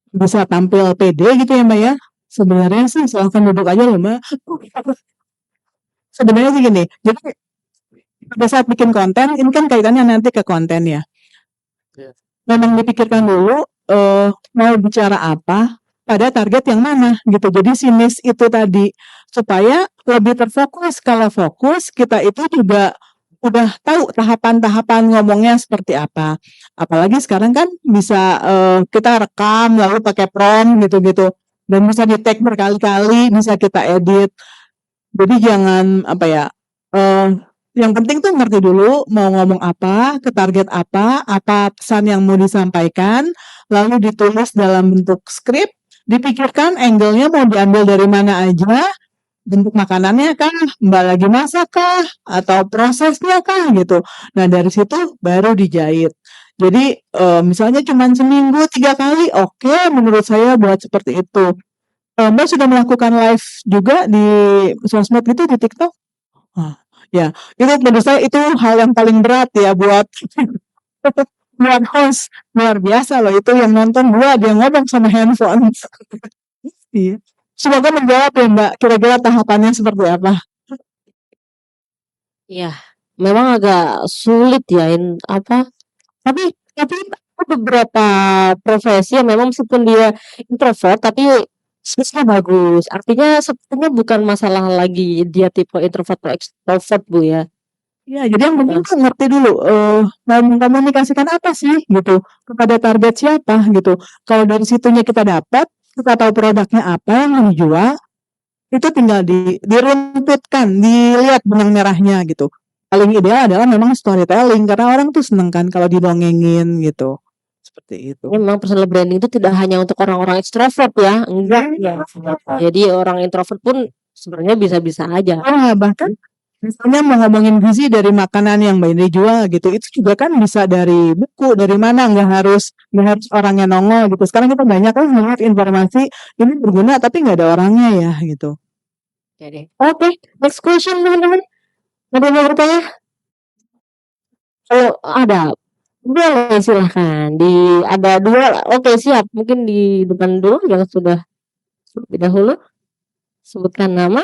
bisa tampil pede gitu ya Mbak ya, sebenarnya sih silahkan duduk aja loh Mbak. Sebenarnya sih gini, jadi pada saat bikin konten, ini kan kaitannya nanti ke konten ya. Iya. Memang dipikirkan dulu mau bicara apa pada target yang mana gitu. Jadi si niche itu tadi supaya lebih terfokus. Kalau fokus kita itu juga udah tahu tahapan-tahapan ngomongnya seperti apa. Apalagi sekarang kan bisa kita rekam lalu pakai prompt gitu-gitu dan bisa di-tag berkali-kali, bisa kita edit. Jadi jangan apa ya yang penting tuh ngerti dulu mau ngomong apa, ke target apa pesan yang mau disampaikan, lalu ditulis dalam bentuk skrip, dipikirkan angle-nya mau diambil dari mana aja, bentuk makanannya kah, Mbak lagi masak kah, atau prosesnya kah gitu. Nah dari situ baru dijahit. Jadi misalnya cuma seminggu 3 kali, oke menurut saya buat seperti itu. Mbak sudah melakukan live juga di sosmed gitu di TikTok? Ah, ya, itu menurut saya itu hal yang paling berat ya buat buat host. Luar biasa loh itu yang nonton 2 dia ngomong sama handphone. Iya. Semoga menjawab ya Mbak, kira-kira tahapannya seperti apa? Iya, memang agak sulit ya tapi ada beberapa profesi yang memang meskipun dia introvert tapi skillsnya bagus. Artinya sepertinya bukan masalah lagi dia tipe introvert atau extrovert Bu ya. Ya, jadi yang penting Nah, tuh ngerti dulu mau mengkomunikasikan apa sih gitu kepada target siapa gitu. Kalau dari situnya kita dapat, kita tahu produknya apa yang mau dijual, itu tinggal diruntutkan, dilihat benang merahnya gitu. Paling ideal adalah memang storytelling karena orang tuh seneng kan kalau didongengin gitu. Seperti itu. memang personal branding itu tidak hanya untuk orang-orang ekstrovert ya, enggak ya. Jadi orang introvert pun sebenarnya bisa-bisa aja. Ah, bahkan misalnya mau ngomongin gizi dari makanan yang Mbak Indri jual gitu, itu juga kan bisa dari buku, dari mana, nggak harus orangnya nongol gitu. Sekarang kita banyak kan melihat informasi ini berguna tapi nggak ada orangnya ya gitu. Oke, next question teman-teman. Ada yang mau bertanya? Kalau ada, boleh silahkan. Ada 2, oke siap. Mungkin di depan dulu yang sudah lebih dahulu. Sebutkan nama.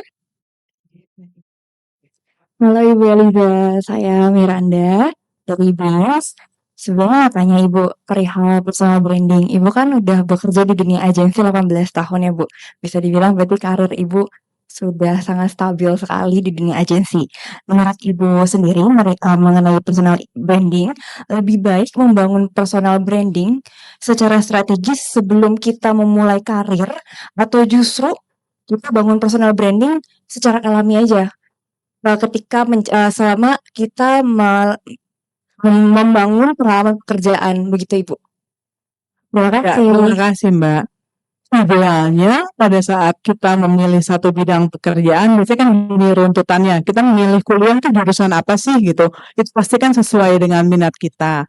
Halo Ibu Eliza, saya Miranda dari BAS. Sebenarnya mau tanya Ibu perihal personal branding. Ibu kan udah bekerja di dunia agensi 18 tahun ya Bu. Bisa dibilang berarti karir Ibu sudah sangat stabil sekali di dunia agensi. Menurut Ibu sendiri mengenai personal branding, lebih baik membangun personal branding secara strategis sebelum kita memulai karir atau justru kita bangun personal branding secara alami aja ketika selama kita membangun pengalaman pekerjaan begitu Ibu. Terima Ya, kasih. terima kasih Mbak. Idealnya pada saat kita memilih satu bidang pekerjaan, biasanya kan ini runtutannya. Kita memilih kuliah itu jurusan apa sih gitu. Itu pasti kan sesuai dengan minat kita.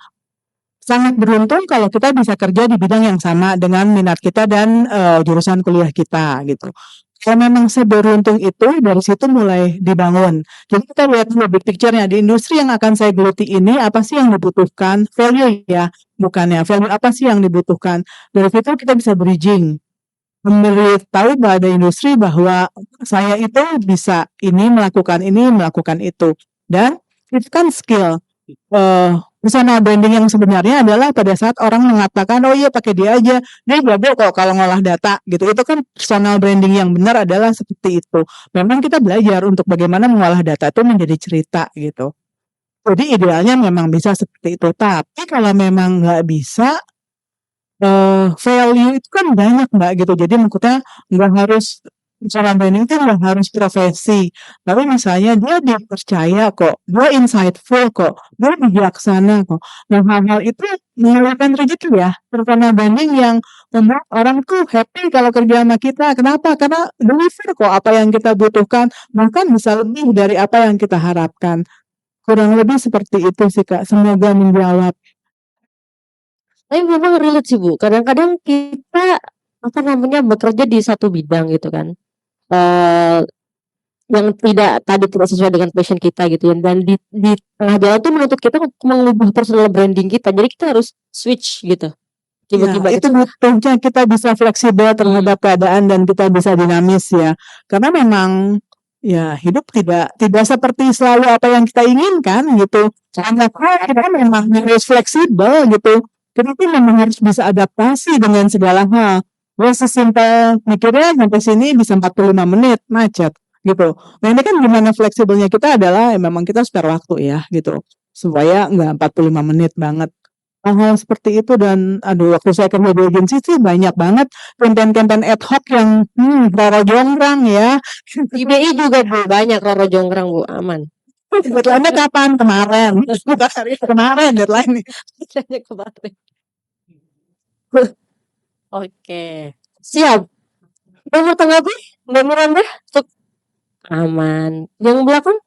Sangat beruntung kalau kita bisa kerja di bidang yang sama dengan minat kita dan jurusan kuliah kita gitu. Kalau memang seberuntung itu dari situ mulai dibangun. Jadi kita lihat dulu big picture-nya di industri yang akan saya geluti ini apa sih yang dibutuhkan, value ya, bukannya value apa sih yang dibutuhkan. Dari situ kita bisa bridging, memberitahu pada industri bahwa saya itu bisa ini melakukan itu, dan itu kan skill. Personal branding yang sebenarnya adalah pada saat orang mengatakan oh iya pakai dia aja, dia jago kok kalau ngolah data gitu. Itu kan personal branding yang benar adalah seperti itu. Memang kita belajar untuk bagaimana mengolah data itu menjadi cerita gitu. Jadi idealnya memang bisa seperti itu. Tapi kalau memang nggak bisa, value itu kan banyak Mbak gitu. Jadi maksudnya nggak harus personal branding kan nggak harus profesi. Tapi misalnya dia dipercaya kok, dia insightful kok, dia bijaksana kok. Nah hal-hal itu mengalirkan rezeki ya. Personal branding yang membuat orang tuh happy kalau kerja sama kita. Kenapa? Karena deliver kok apa yang kita butuhkan, bahkan bisa lebih dari apa yang kita harapkan. Kurang lebih seperti itu sih Kak. Semoga menjawab. Tapi memang relate sih Bu, kadang-kadang kita, apa namanya, bekerja di satu bidang gitu kan, eee, yang tidak sesuai dengan passion kita gitu ya, dan di tengah jalan tuh menuntut kita untuk mengubah personal branding kita, jadi kita harus switch gitu, Ya, tiba-tiba itu gitu. butuhnya kita bisa fleksibel terhadap keadaan dan kita bisa dinamis ya. Karena memang ya hidup tidak seperti selalu apa yang kita inginkan gitu. Karena kita memang harus fleksibel gitu. Kita tuh memang harus bisa adaptasi dengan segala hal. Ya sesimpel mikirnya sampai sini bisa 45 menit macet gitu. Nah ini kan gimana fleksibelnya kita adalah ya memang kita spare waktu ya gitu. Supaya nggak 45 menit banget. Hal-hal seperti itu dan aduh waktu saya kerja di agensi sih banyak banget campaign-campaign ad hoc yang rara jonggrang ya. Di BI juga Bu, banyak Roro Jonggrang Bu, aman. Deadline-nya kapan? Kemarin. Bukan hari kemarin deadline-nya. Deadline-nya kemarin. Oke, siap. Yang mau tanggapi Mbak Miranda? Aman. Yang belakang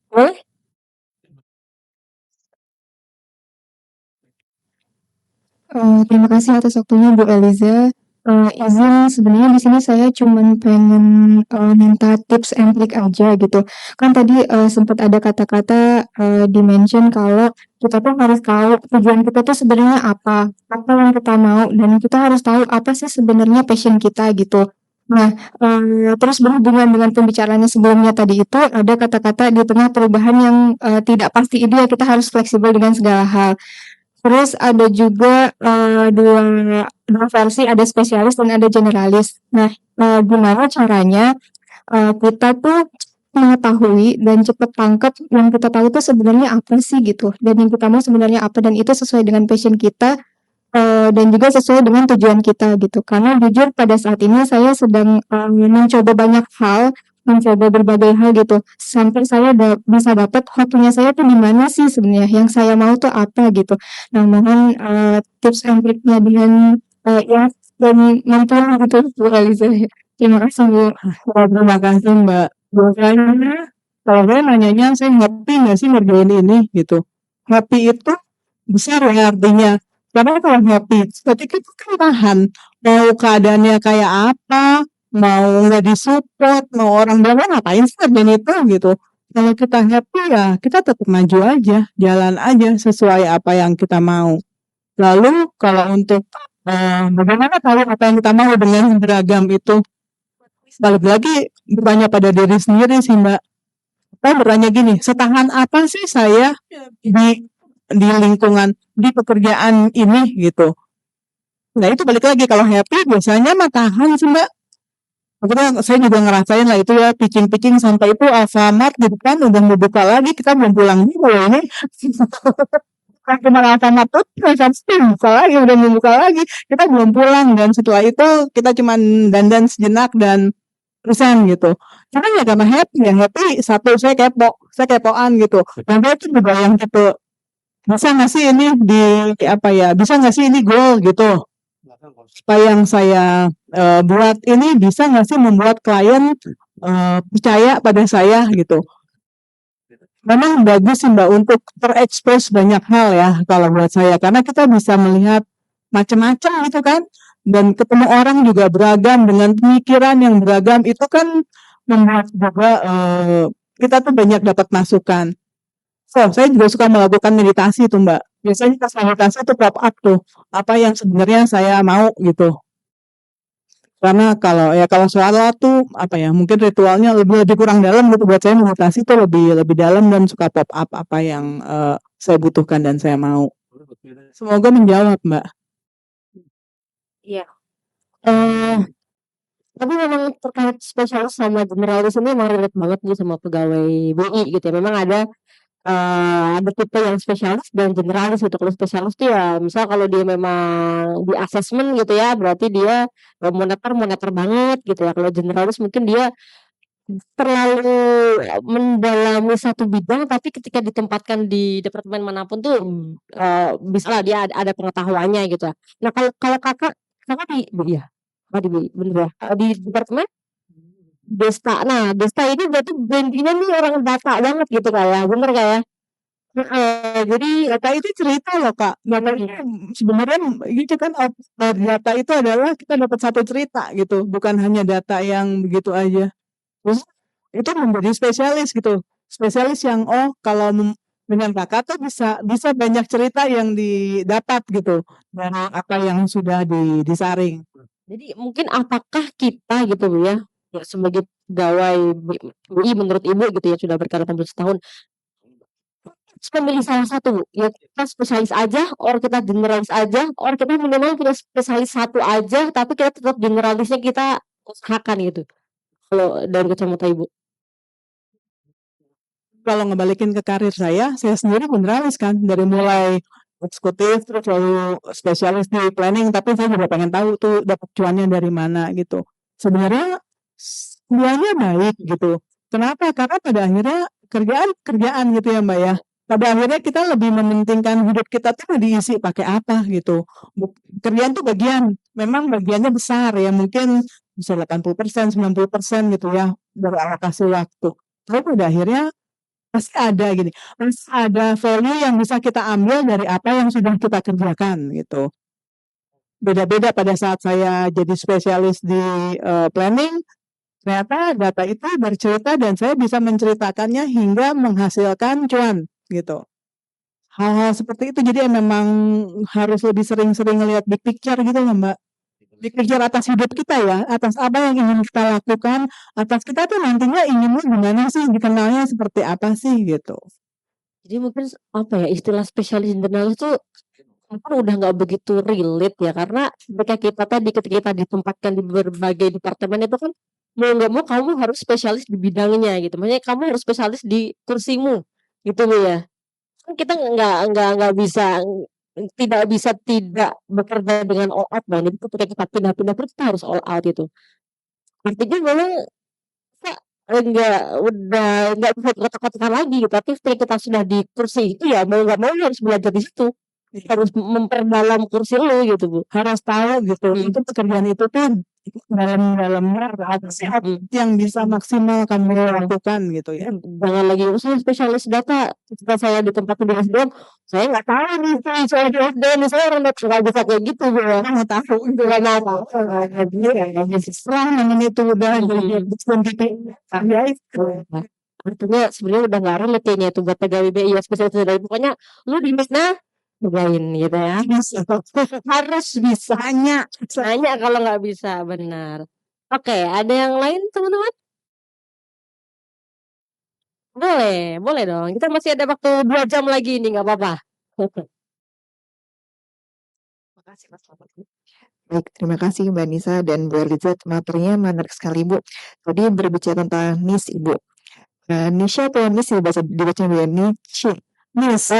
boleh? Terima kasih atas waktunya Bu Eliza. Izin sebenarnya di sini saya cuman pengen, minta tips and trick aja gitu. Kan tadi, sempat ada kata-kata, di-mention kalau kita tuh harus tahu tujuan kita tuh sebenarnya apa yang kita mau, dan kita harus tahu apa sih sebenarnya passion kita gitu. Nah, terus berhubungan dengan pembicaraannya sebelumnya tadi itu ada kata-kata di tengah perubahan yang, tidak pasti ini ya kita harus fleksibel dengan segala hal. Terus ada juga, dua versi, ada spesialis dan ada generalis. Nah, gimana caranya, kita tuh mengetahui dan cepet tangkep yang kita tahu tuh sebenarnya apa sih gitu, dan yang kita mau sebenarnya apa, dan itu sesuai dengan passion kita, dan juga sesuai dengan tujuan kita gitu. Karena jujur pada saat ini saya sedang, mencoba banyak hal, mencoba berbagai hal gitu, sampai saya bisa dapat hokinya saya tuh di mana sih sebenarnya, yang saya mau tuh apa gitu. Nah mohon, tips and triknya dengan, ya dan memperoleh gitu Bu Eliza. Terima kasih Bu. Terima kasih Mbak. Biasanya kalau saya nanyanya saya happy nggak sih ngerjain ini gitu. Happy itu besar ya artinya. Karena kalau happy, berarti kita kan tahan. Mau keadaannya kayak apa, mau nggak disupport, mau orang bilang ngapain sih ngerjain itu gitu. Kalau kita happy ya kita tetap maju aja, jalan aja sesuai apa yang kita mau. Lalu kalau untuk bagaimana tahu apa yang kita mau dengan beragam itu? Balik lagi bertanya pada diri sendiri sih Mbak. Saya bertanya gini, setahan apa sih saya di lingkungan, di pekerjaan ini gitu. Nah itu balik lagi kalau happy biasanya mah tahan sih Mbak. Maksudnya saya juga ngerasain lah itu ya pitching-pitching sampai itu Alfamart gitu kan udah mau buka lagi kita belum pulang juga loh ini. Kan cuma Alfamart tuh buka lagi udah mau buka lagi kita belum pulang dan setelah itu kita cuman dandan sejenak dan resign gitu. Karena ya karena happy satu saya kepoan gitu. Dan saya tuh juga yang tipe bisa nggak sih ini di apa ya bisa nggak sih ini goal gitu. Supaya yang saya buat ini bisa nggak sih membuat klien percaya pada saya gitu. Memang bagus sih Mbak untuk terekspos banyak hal ya kalau buat saya karena kita bisa melihat macam-macam gitu kan dan ketemu orang juga beragam dengan pemikiran yang beragam itu kan membuat juga kita tuh banyak dapat masukan. So, saya juga suka melakukan meditasi tuh Mbak. Biasanya pas meditasi tuh pop up tuh apa yang sebenarnya saya mau gitu. Karena kalau sholat tuh apa ya mungkin ritualnya lebih kurang dalam gitu buat saya meditasi tuh lebih dalam dan suka pop up apa yang saya butuhkan dan saya mau. Semoga menjawab Mbak. Iya. Tapi memang terkait spesialis sama generalis ini memang relate banget nih sama pegawai BI gitu ya. Memang ada ada tipe yang spesialis dan generalis gitu. Kalau spesialis tuh ya misal kalau dia memang di assessment gitu ya, berarti dia moneter banget gitu ya. Kalau generalis mungkin dia terlalu mendalami satu bidang, tapi ketika ditempatkan di departemen manapun tuh bisalah dia ada pengetahuannya gitu. Nah, kalau kalau Kakak di iya, di bener ya, di departemen Desta. Nah, Desta ini berarti branding-nya nih orang data banget gitu Kak ya, bener Kak ya? Heeh, jadi data itu cerita loh Kak. Data itu sebenarnya gitu kan dari data itu adalah kita dapat satu cerita gitu, bukan hanya data yang begitu aja. Terus itu menjadi spesialis gitu. Spesialis yang kalau dengan Kakak tuh bisa banyak cerita yang didapat gitu dari apa yang sudah disaring. Jadi mungkin apakah kita gitu Bu ya, sebagai pegawai BI menurut Ibu gitu ya sudah berkarir 18 tahun, memilih salah satu Bu, ya kita spesialis aja, or kita generalis aja, or kita minimal punya spesialis satu aja, tapi kita tetap generalisnya kita usahakan gitu. Kalau dari kacamata Ibu. Kalau ngebalikin ke karir saya sendiri generalis kan dari mulai eksekutif terus lalu spesialis di planning, tapi saya juga pengen tahu tuh dapat cuannya dari mana gitu. Sebenarnya semuanya baik gitu. Kenapa? Karena pada akhirnya kerjaan gitu ya Mbak ya. Pada akhirnya kita lebih mementingkan hidup kita tuh diisi pakai apa gitu. Kerjaan tuh memang bagiannya besar ya, mungkin bisa 80%, 90% gitu ya dari alokasi waktu. Tapi pada akhirnya pasti ada value yang bisa kita ambil dari apa yang sudah kita kerjakan gitu. Beda-beda pada saat saya jadi spesialis di planning, ternyata data itu bercerita dan saya bisa menceritakannya hingga menghasilkan cuan gitu. Hal-hal seperti itu jadi memang harus lebih sering-sering ngelihat big picture gitu loh Mbak. Big picture atas hidup kita ya, atas apa yang ingin kita lakukan, atas kita tuh nantinya inginnya gimana sih, dikenalnya seperti apa sih gitu. Jadi mungkin apa ya, istilah spesialis internal itu kan udah nggak begitu relate ya, karena ketika kita ditempatkan di berbagai departemen itu kan mau nggak mau kamu harus spesialis di bidangnya gitu. Maksudnya kamu harus spesialis di kursimu gitu Bu ya. Kan kita nggak bisa tidak bisa tidak bekerja dengan all out dong. Jadi ketika kita pindah-pindah terus kita harus all out gitu. Artinya memang kita udah nggak bisa kotak-kotakan lagi gitu. Tapi ketika kita sudah di kursi itu ya mau nggak mau harus belajar di situ. Harus memperdalam kursi lu gitu Bu. Harus tahu gitu, itu pekerjaan itu tuh dalamnya ada sehat yang bisa maksimal kamu lakukan gitu ya. Jangan lagi saya spesialis data, ketika saya di tempat di SDM, saya nggak tahu nih saya di SDM, saya orang nggak bisa kayak gitu Bu ya. Nggak tahu itu Nggak tahu. setelah nemen itu udah jadi gitu ya itu. Artinya sebenarnya udah nggak relate kayaknya itu buat pegawai BI ya spesialis dari pokoknya lu di mana ngerjain gitu ya. Harus bisa hanya kalau nggak bisa benar. Oke, ada yang lain teman-teman? Boleh dong. Kita masih ada waktu 2 jam lagi nih, nggak apa-apa. Makasih Mas Selamat. Baik, terima kasih Mbak Nisa dan Bu Elizabeth. Materinya menarik sekali Bu. Tadi berbicara tentang niche Ibu. Niche atau niche dibaca niche.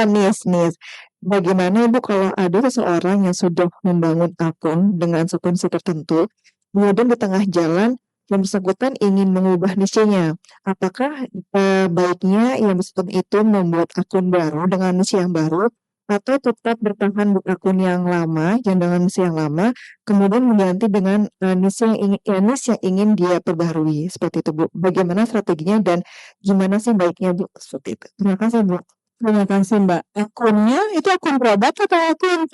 Niche. Bagaimana Ibu kalau ada seseorang yang sudah membangun akun dengan sekuensi tertentu, kemudian di tengah jalan yang bersangkutan ingin mengubah niche-nya. Apakah baiknya yang bersangkutan itu membuat akun baru dengan niche yang baru, atau tetap bertahan di akun yang lama, yang dengan niche yang lama, kemudian mengganti dengan niche yang ingin dia perbaharui seperti itu Bu. Bagaimana strateginya dan gimana sih baiknya Bu seperti itu? Terima kasih Bu. Terima kasih Mbak. Akunnya itu akun produk atau akun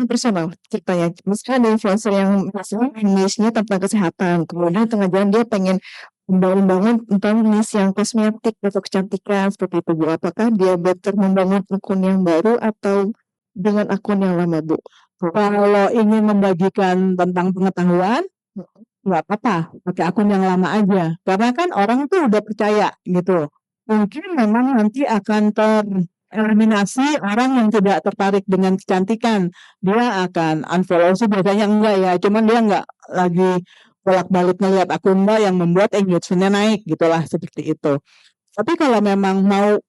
Personal ceritanya. Misalnya ada influencer yang niche-nya tentang kesehatan, kemudian tengah jalan dia pengen membangun tentang niche yang kosmetik atau kecantikan seperti itu Bu. Apakah dia better membangun akun yang baru atau dengan akun yang lama Bu? Kalau ingin membagikan tentang pengetahuan, nggak apa-apa, pakai akun yang lama aja. Karena kan orang tuh udah percaya gitu. Mungkin memang nanti akan tereliminasi orang yang tidak tertarik dengan kecantikan. Dia akan unfollow sih biasanya enggak ya. Cuman dia nggak lagi bolak-balik ngelihat akun Mbak yang membuat engagement-nya naik gitulah seperti itu. Tapi kalau memang mau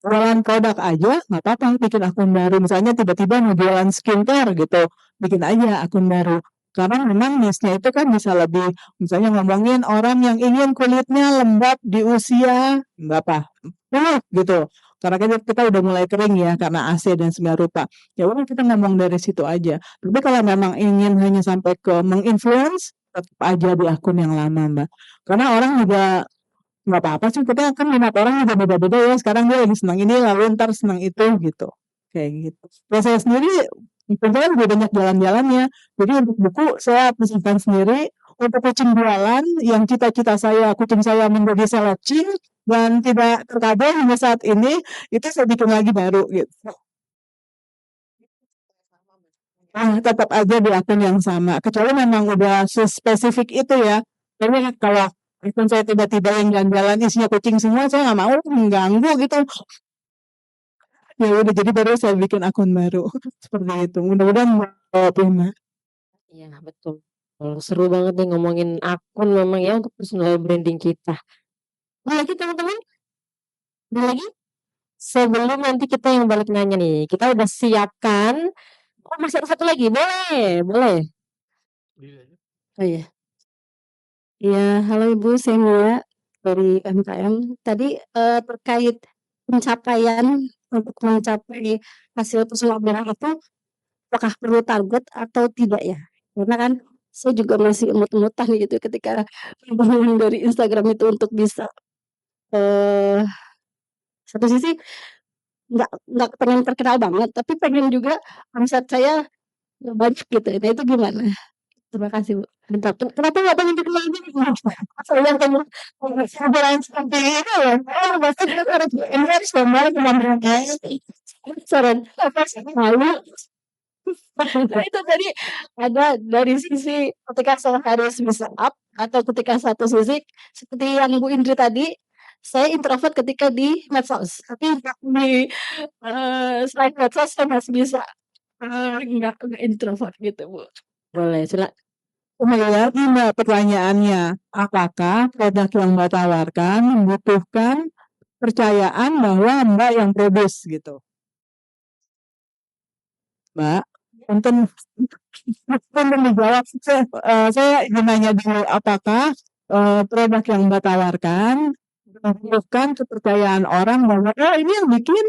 jualan produk aja nggak apa-apa bikin akun baru. Misalnya tiba-tiba mau jualan skincare gitu, bikin aja akun baru. Karena memang niche-nya itu kan bisa lebih, misalnya ngomongin orang yang ingin kulitnya lembab di usia berapa, 10 gitu. Karena kita udah mulai kering ya karena AC dan segala rupa. Ya udah kita ngomong dari situ aja. Tapi kalau memang ingin hanya sampai ke menginfluence, tetap aja di akun yang lama, Mbak. Karena orang juga nggak apa-apa sih, kita kan minat orang juga beda-beda ya. Sekarang dia lagi senang ini, lalu ntar senang itu gitu. Kayak gitu. Dan saya sendiri kebetulan lebih banyak jalan-jalannya. Jadi untuk buku saya pesankan sendiri. Untuk kucing jualan, yang cita-cita saya kucing saya menjadi seleb dan tidak terkabul hingga saat ini, itu saya bikin lagi baru gitu. Tetap aja di akun yang sama. Kecuali memang udah spesifik itu ya. Tapi kalau akun saya tiba-tiba yang jalan-jalan isinya kucing semua, saya nggak mau mengganggu gitu. Ya udah jadi baru saya bikin akun baru seperti itu. Mudah-mudahan prima. Iya, betul. Seru banget nih ngomongin akun memang ya untuk personal branding kita. Ada lagi teman-teman? Ada lagi? Sebelum nanti kita yang balik nanya nih, kita udah siapkan. Oh, masih ada satu lagi, boleh, boleh. Oh iya. Iya, halo Ibu, saya Mia dari UMKM. Tadi terkait pencapaian untuk mencapai hasil personal branding itu, apakah perlu target atau tidak ya? Karena kan saya juga masih imut-imutan gitu ketika dari Instagram itu untuk bisa eh satu sisi nggak pengen terkenal banget, tapi pengen juga omset saya banyak gitu. Nah itu gimana? Terima kasih Bu. Bentar, kenapa nggak pengen dikenal gitu? Saya yang kamu sebulan seperti itu ya. Pasti kita harus harus kembali ke mereka. Saran apa sih? Malu. Nah, itu tadi ada dari sisi ketika saya harus bisa up atau ketika satu sisi seperti yang Bu Indri tadi, saya introvert ketika di medsos, tapi di selain medsos saya masih bisa enggak introvert gitu Bu. Boleh, Kembali lagi Mbak pertanyaannya, apakah produk yang Mbak tawarkan membutuhkan kepercayaan bahwa Mbak yang produce gitu? Mbak, punten dijawab. Saya ingin nanya dulu, apakah produk yang Mbak tawarkan membutuhkan kepercayaan orang bahwa ini yang bikin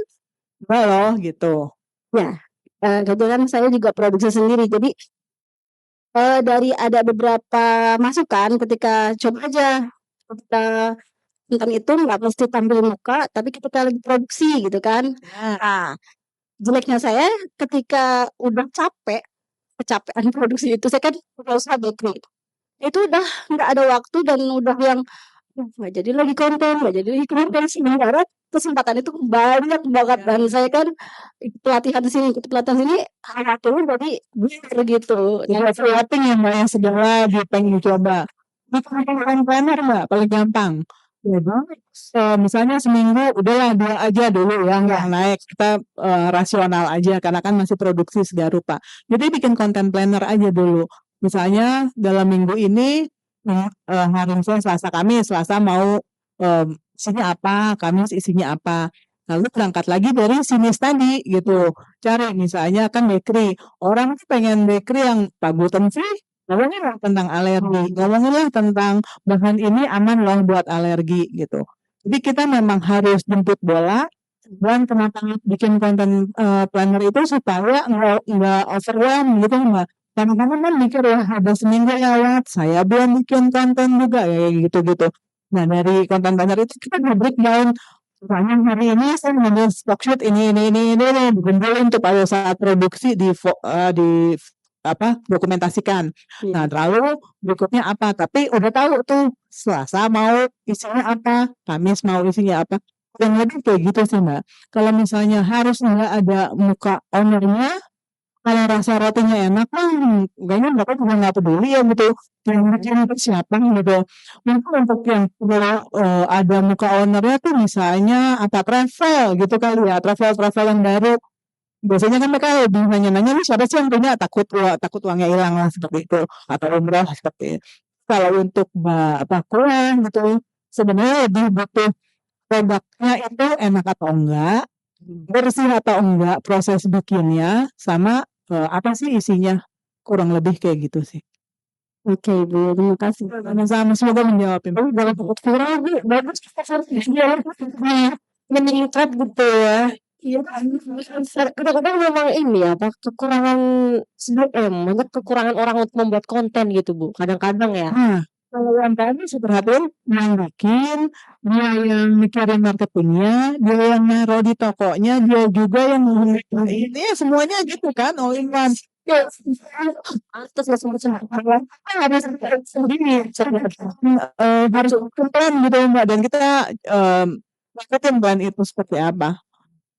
Mbak loh gitu. Ya, kebetulan saya juga produksi sendiri, jadi dari ada beberapa masukan ketika coba aja ketika konten itu nggak mesti tampil muka, tapi ketika lagi produksi gitu kan. Nah, jeleknya saya ketika udah kecapean produksi itu, saya kan udah usaha bakery. Itu udah nggak ada waktu dan udah yang nggak jadi lagi konten, sementara kesempatan itu banyak banget dan saya kan ikut pelatihan sini, akhirnya jadi bener gitu. Nah, floating ya Mbak yang segala pengen coba. Makan planner Mbak, paling gampang. Ya, misalnya seminggu udahlah 2 aja dulu ya, nggak naik. Kita rasional aja karena kan masih produksi segala rupa. Jadi bikin konten planner aja dulu. Misalnya dalam minggu ini hari misalnya Selasa Kamis, Selasa mau isinya apa, Kamis isinya apa. Lalu berangkat lagi dari sinis tadi gitu. Cari misalnya kan bakery. Orang tuh pengen bakery yang gluten free, ngomonginlah tentang alergi, ngomonginlah tentang bahan ini aman loh buat alergi gitu. Jadi kita memang harus jemput bola dan kenapa bikin konten planner itu supaya nggak overwhelm gitu Mbak. Kadang-kadang kan mikir ya ada seminggu lewat, saya belum bikin konten juga ya gitu-gitu. Nah dari konten planner itu kita breakdown. Misalnya hari ini saya mengambil stock shoot ini dikumpulin tuh pada saat produksi di dokumentasikan. Nah, lalu berikutnya apa? Tapi udah tahu tuh Selasa mau isinya apa, Kamis mau isinya apa. Yang lebih kayak gitu sih Mbak. Kalau misalnya harus nggak ada muka ownernya, kalau rasa rotinya enak kayaknya mereka juga nggak peduli ya gitu. Yang bikin itu siapa gitu. Mungkin untuk yang ada muka ownernya tuh misalnya apa travel gitu kali ya, travel yang baru. Biasanya kan mereka lebih nanya-nanya nih siapa sih yang punya, takut uangnya hilang lah seperti itu atau umroh seperti itu. Kalau untuk kue gitu sebenarnya lebih butuh produknya itu enak atau enggak, bersih atau enggak proses bikinnya, sama apa sih isinya, kurang lebih kayak gitu sih. Oke Ibu, terima kasih. Sama-sama, semoga menjawab. Oh, jangan takut viral Bu, bagus meningkat gitu ya. Iya kan, kadang-kadang memang ini ya, apa, kekurangan SDM, banyak kekurangan orang untuk membuat konten gitu Bu, kadang-kadang ya. Nah, kalau UMKM sih perhatiin yang bikin, dia yang mikirin marketingnya, dia yang naruh di tokonya, dia juga yang ini semuanya gitu kan, all in one. Ya, pantes nggak sempat harus sendiri. Harus plan gitu Mbak, dan kita ngikutin plan itu seperti apa.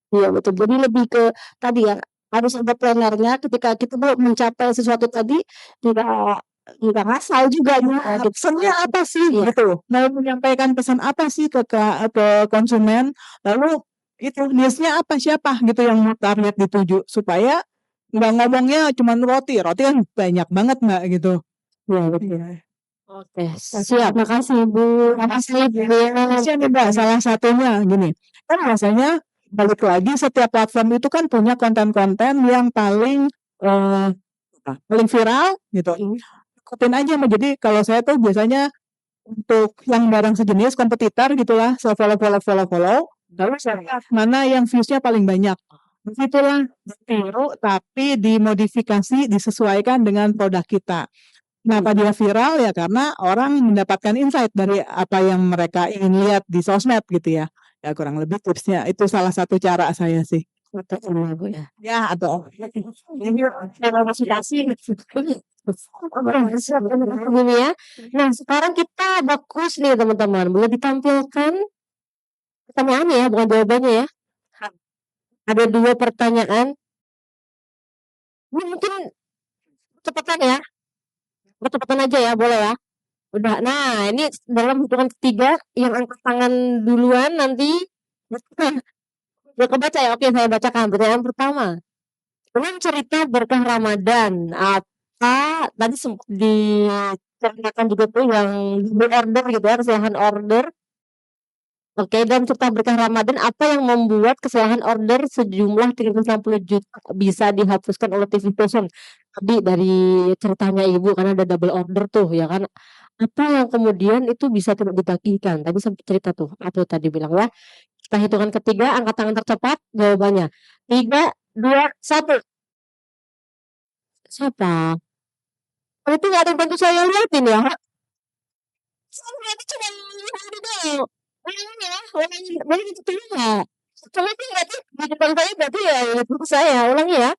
Iya betul. Jadi lebih ke tadi ya, harus ada plannernya ketika kita mau mencapai sesuatu tadi, nggak nggak ngasal juga ya. Pesannya apa sih Iya. gitu, mau menyampaikan pesan apa sih ke konsumen, lalu itu niche-nya apa, siapa gitu yang mau target dituju, supaya nggak ngomongnya cuman roti kan banyak banget Mbak gitu. Iya betul. Iya. Oke, siap. Makasih Bu. Makasih Bu. Bisa nih Mbak, salah satunya gini, kan biasanya balik lagi setiap platform itu kan punya konten-konten yang paling paling viral gitu. Ikutin aja Mbak. Jadi kalau saya tuh biasanya untuk yang barang sejenis kompetitor gitulah, saya follow, lalu saya lihat mana yang views-nya paling banyak. Begitulah, ditiru tapi dimodifikasi, disesuaikan dengan produk kita. Kenapa dia viral ya karena orang mendapatkan insight dari apa yang mereka ingin lihat di sosmed gitu ya. Ya kurang lebih tipsnya itu salah satu cara saya sih. Atau ini Bu ya. Ya atau Ini konsultasi. Gini ya. Nah, sekarang kita ada kuis nih teman-teman. Boleh ditampilkan pertanyaannya ya, bukan jawabannya ya. Ada 2 pertanyaan. Ini mungkin kecepatan ya. Kecepatan aja ya, boleh ya. Udah. Nah, ini dalam hitungan ketiga yang angkat tangan duluan nanti udah kebaca ya. Oke, saya bacakan. Pertanyaan pertama. Dalam cerita berkah Ramadan, apa tadi sempat diceritakan juga tuh yang order gitu ya, kesalahan order. Oke, dalam cerita berkah Ramadan, apa yang membuat kesalahan order sejumlah 360 juta bisa dihapuskan oleh TV Vision? Tadi dari ceritanya Ibu karena ada double order tuh ya kan. Apa yang kemudian itu bisa tidak ditagihkan? Tadi sempat cerita tuh, apa tadi bilang ya. Kita hitungan ketiga, angkat tangan tercepat, jawabannya. 3, 2, 1. Siapa? Berarti nggak ada yang bantu saya liatin ya? Saya berarti cuma lihat doang. Ulangin ya, ulangin. Boleh ditutup nggak? Kalau itu berarti di depan saya berarti ya itu saya. Ulangi ya.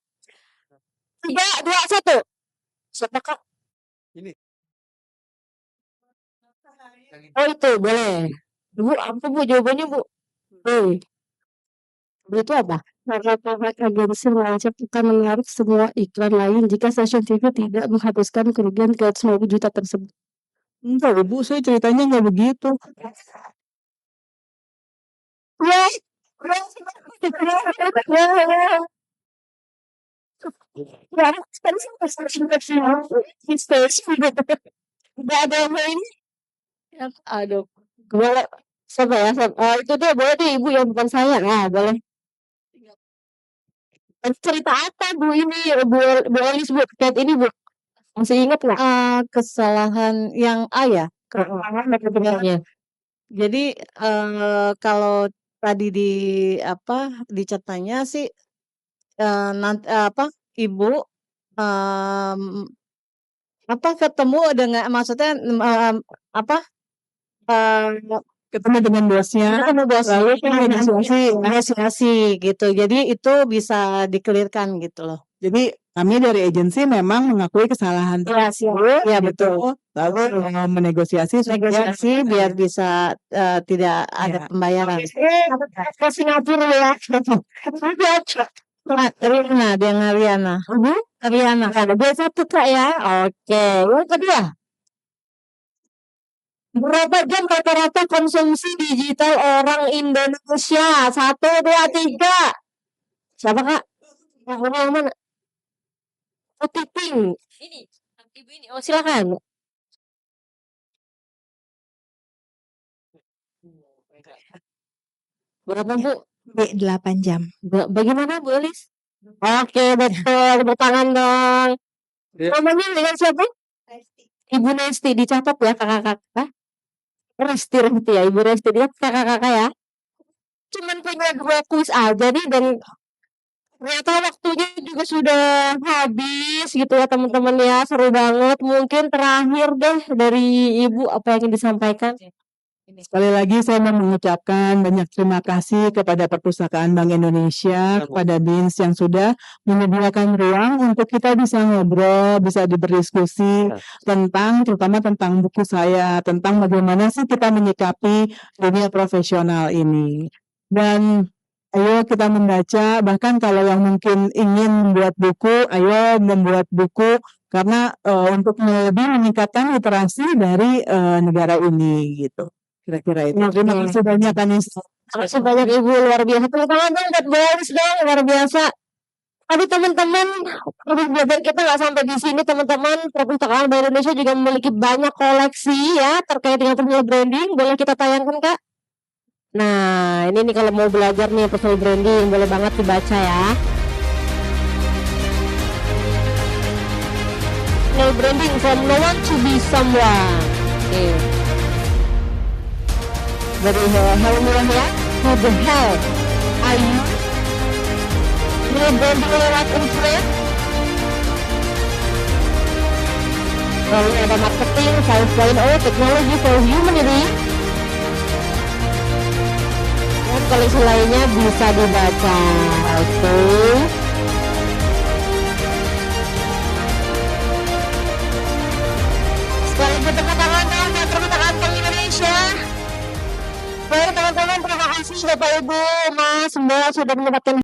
3, 2, 1. Siapa Kak? Ini. Oh itu boleh. Bu, apa Bu jawabannya Bu? Bu itu apa? Karena pihak agensi mengajak akan menarik semua iklan lain jika stasiun TV tidak menghapuskan kerugian 350 juta tersebut. enggak Ibu, saya ceritanya nggak begitu. Ya, nggak ada yang lain. Aduh, boleh. Siapa ya? Itu deh, boleh deh Ibu yang bukan saya. Nah, boleh. Cerita apa Bu ini? Bu Elis Bu, terkait ini Bu. Masih ingat nggak? Kesalahan yang A ya? Sebenarnya. Jadi, kalau tadi di chatanya sih, Ibu, ketemu dengan maksudnya, Ketemu dengan bosnya, ketemu bosnya, lalu negosiasi. negosiasi gitu. Jadi itu bisa di-clear-kan gitu loh. Jadi kami dari agensi memang mengakui kesalahan Iya tersebut, iya gitu. betul. Lalu menegosiasi supaya Negosiasi biar bisa, tidak ada ya. pembayaran. Ke Singapura ya. Riana, dengan Riana. Riana. Ada B1 Kak ya. Oke, yang kedua. Berapa jam rata-rata konsumsi digital orang Indonesia? 1, 2, 3. Siapa Kak? Yang mana? Putih pink. Ini, Ibu ini. Oh silakan. Berapa, Ya, Bu? sampai 8 jam. Bagaimana, Bu Elis? Oke, betul. Tepuk tangan dong. Namanya dengan siapa? Ibu Nesti. Dicatat ya kakak-kakak. Resti ya, Ibu Resti. Dia kakak-kakak ya. Cuman punya 2 kuis aja nih dan ternyata waktunya juga sudah habis gitu ya teman-teman ya. Seru banget. Mungkin terakhir deh dari Ibu apa yang ingin disampaikan? Sekali lagi saya mau mengucapkan banyak terima kasih kepada Perpustakaan Bank Indonesia, kepada BINS yang sudah menyediakan ruang untuk kita bisa ngobrol, bisa berdiskusi terutama tentang buku saya, tentang bagaimana sih kita menyikapi dunia profesional ini. Dan ayo kita membaca, bahkan kalau yang mungkin ingin membuat buku, ayo membuat buku karena untuk lebih meningkatkan literasi dari negara ini gitu. Kira-kira itu. Terima kasih banyak Anissa. Terima kasih banyak Ibu, luar biasa. Tepuk tangan dong buat Bu Elis dong, luar biasa. Tadi teman-teman, proses belajar kita nggak sampai di sini teman-teman. Perpustakaan Bank Indonesia juga memiliki banyak koleksi ya terkait dengan personal branding. Boleh kita tayangkan Kak? Nah, ini nih kalau mau belajar nih personal branding, boleh banget dibaca ya. Personal branding from no one to be someone. Oke. Dari hello ya. Who the hell are you? Personal branding lewat internet. Lalu ada marketing 5.0, technology for humanity. Dan koleksi lainnya bisa dibaca. Oke. Sekali lagi tepuk tangan dong buat Perpustakaan Bank Indonesia. Baik teman-teman, terima kasih Bapak Ibu, Mas, Mbak sudah menyempatkan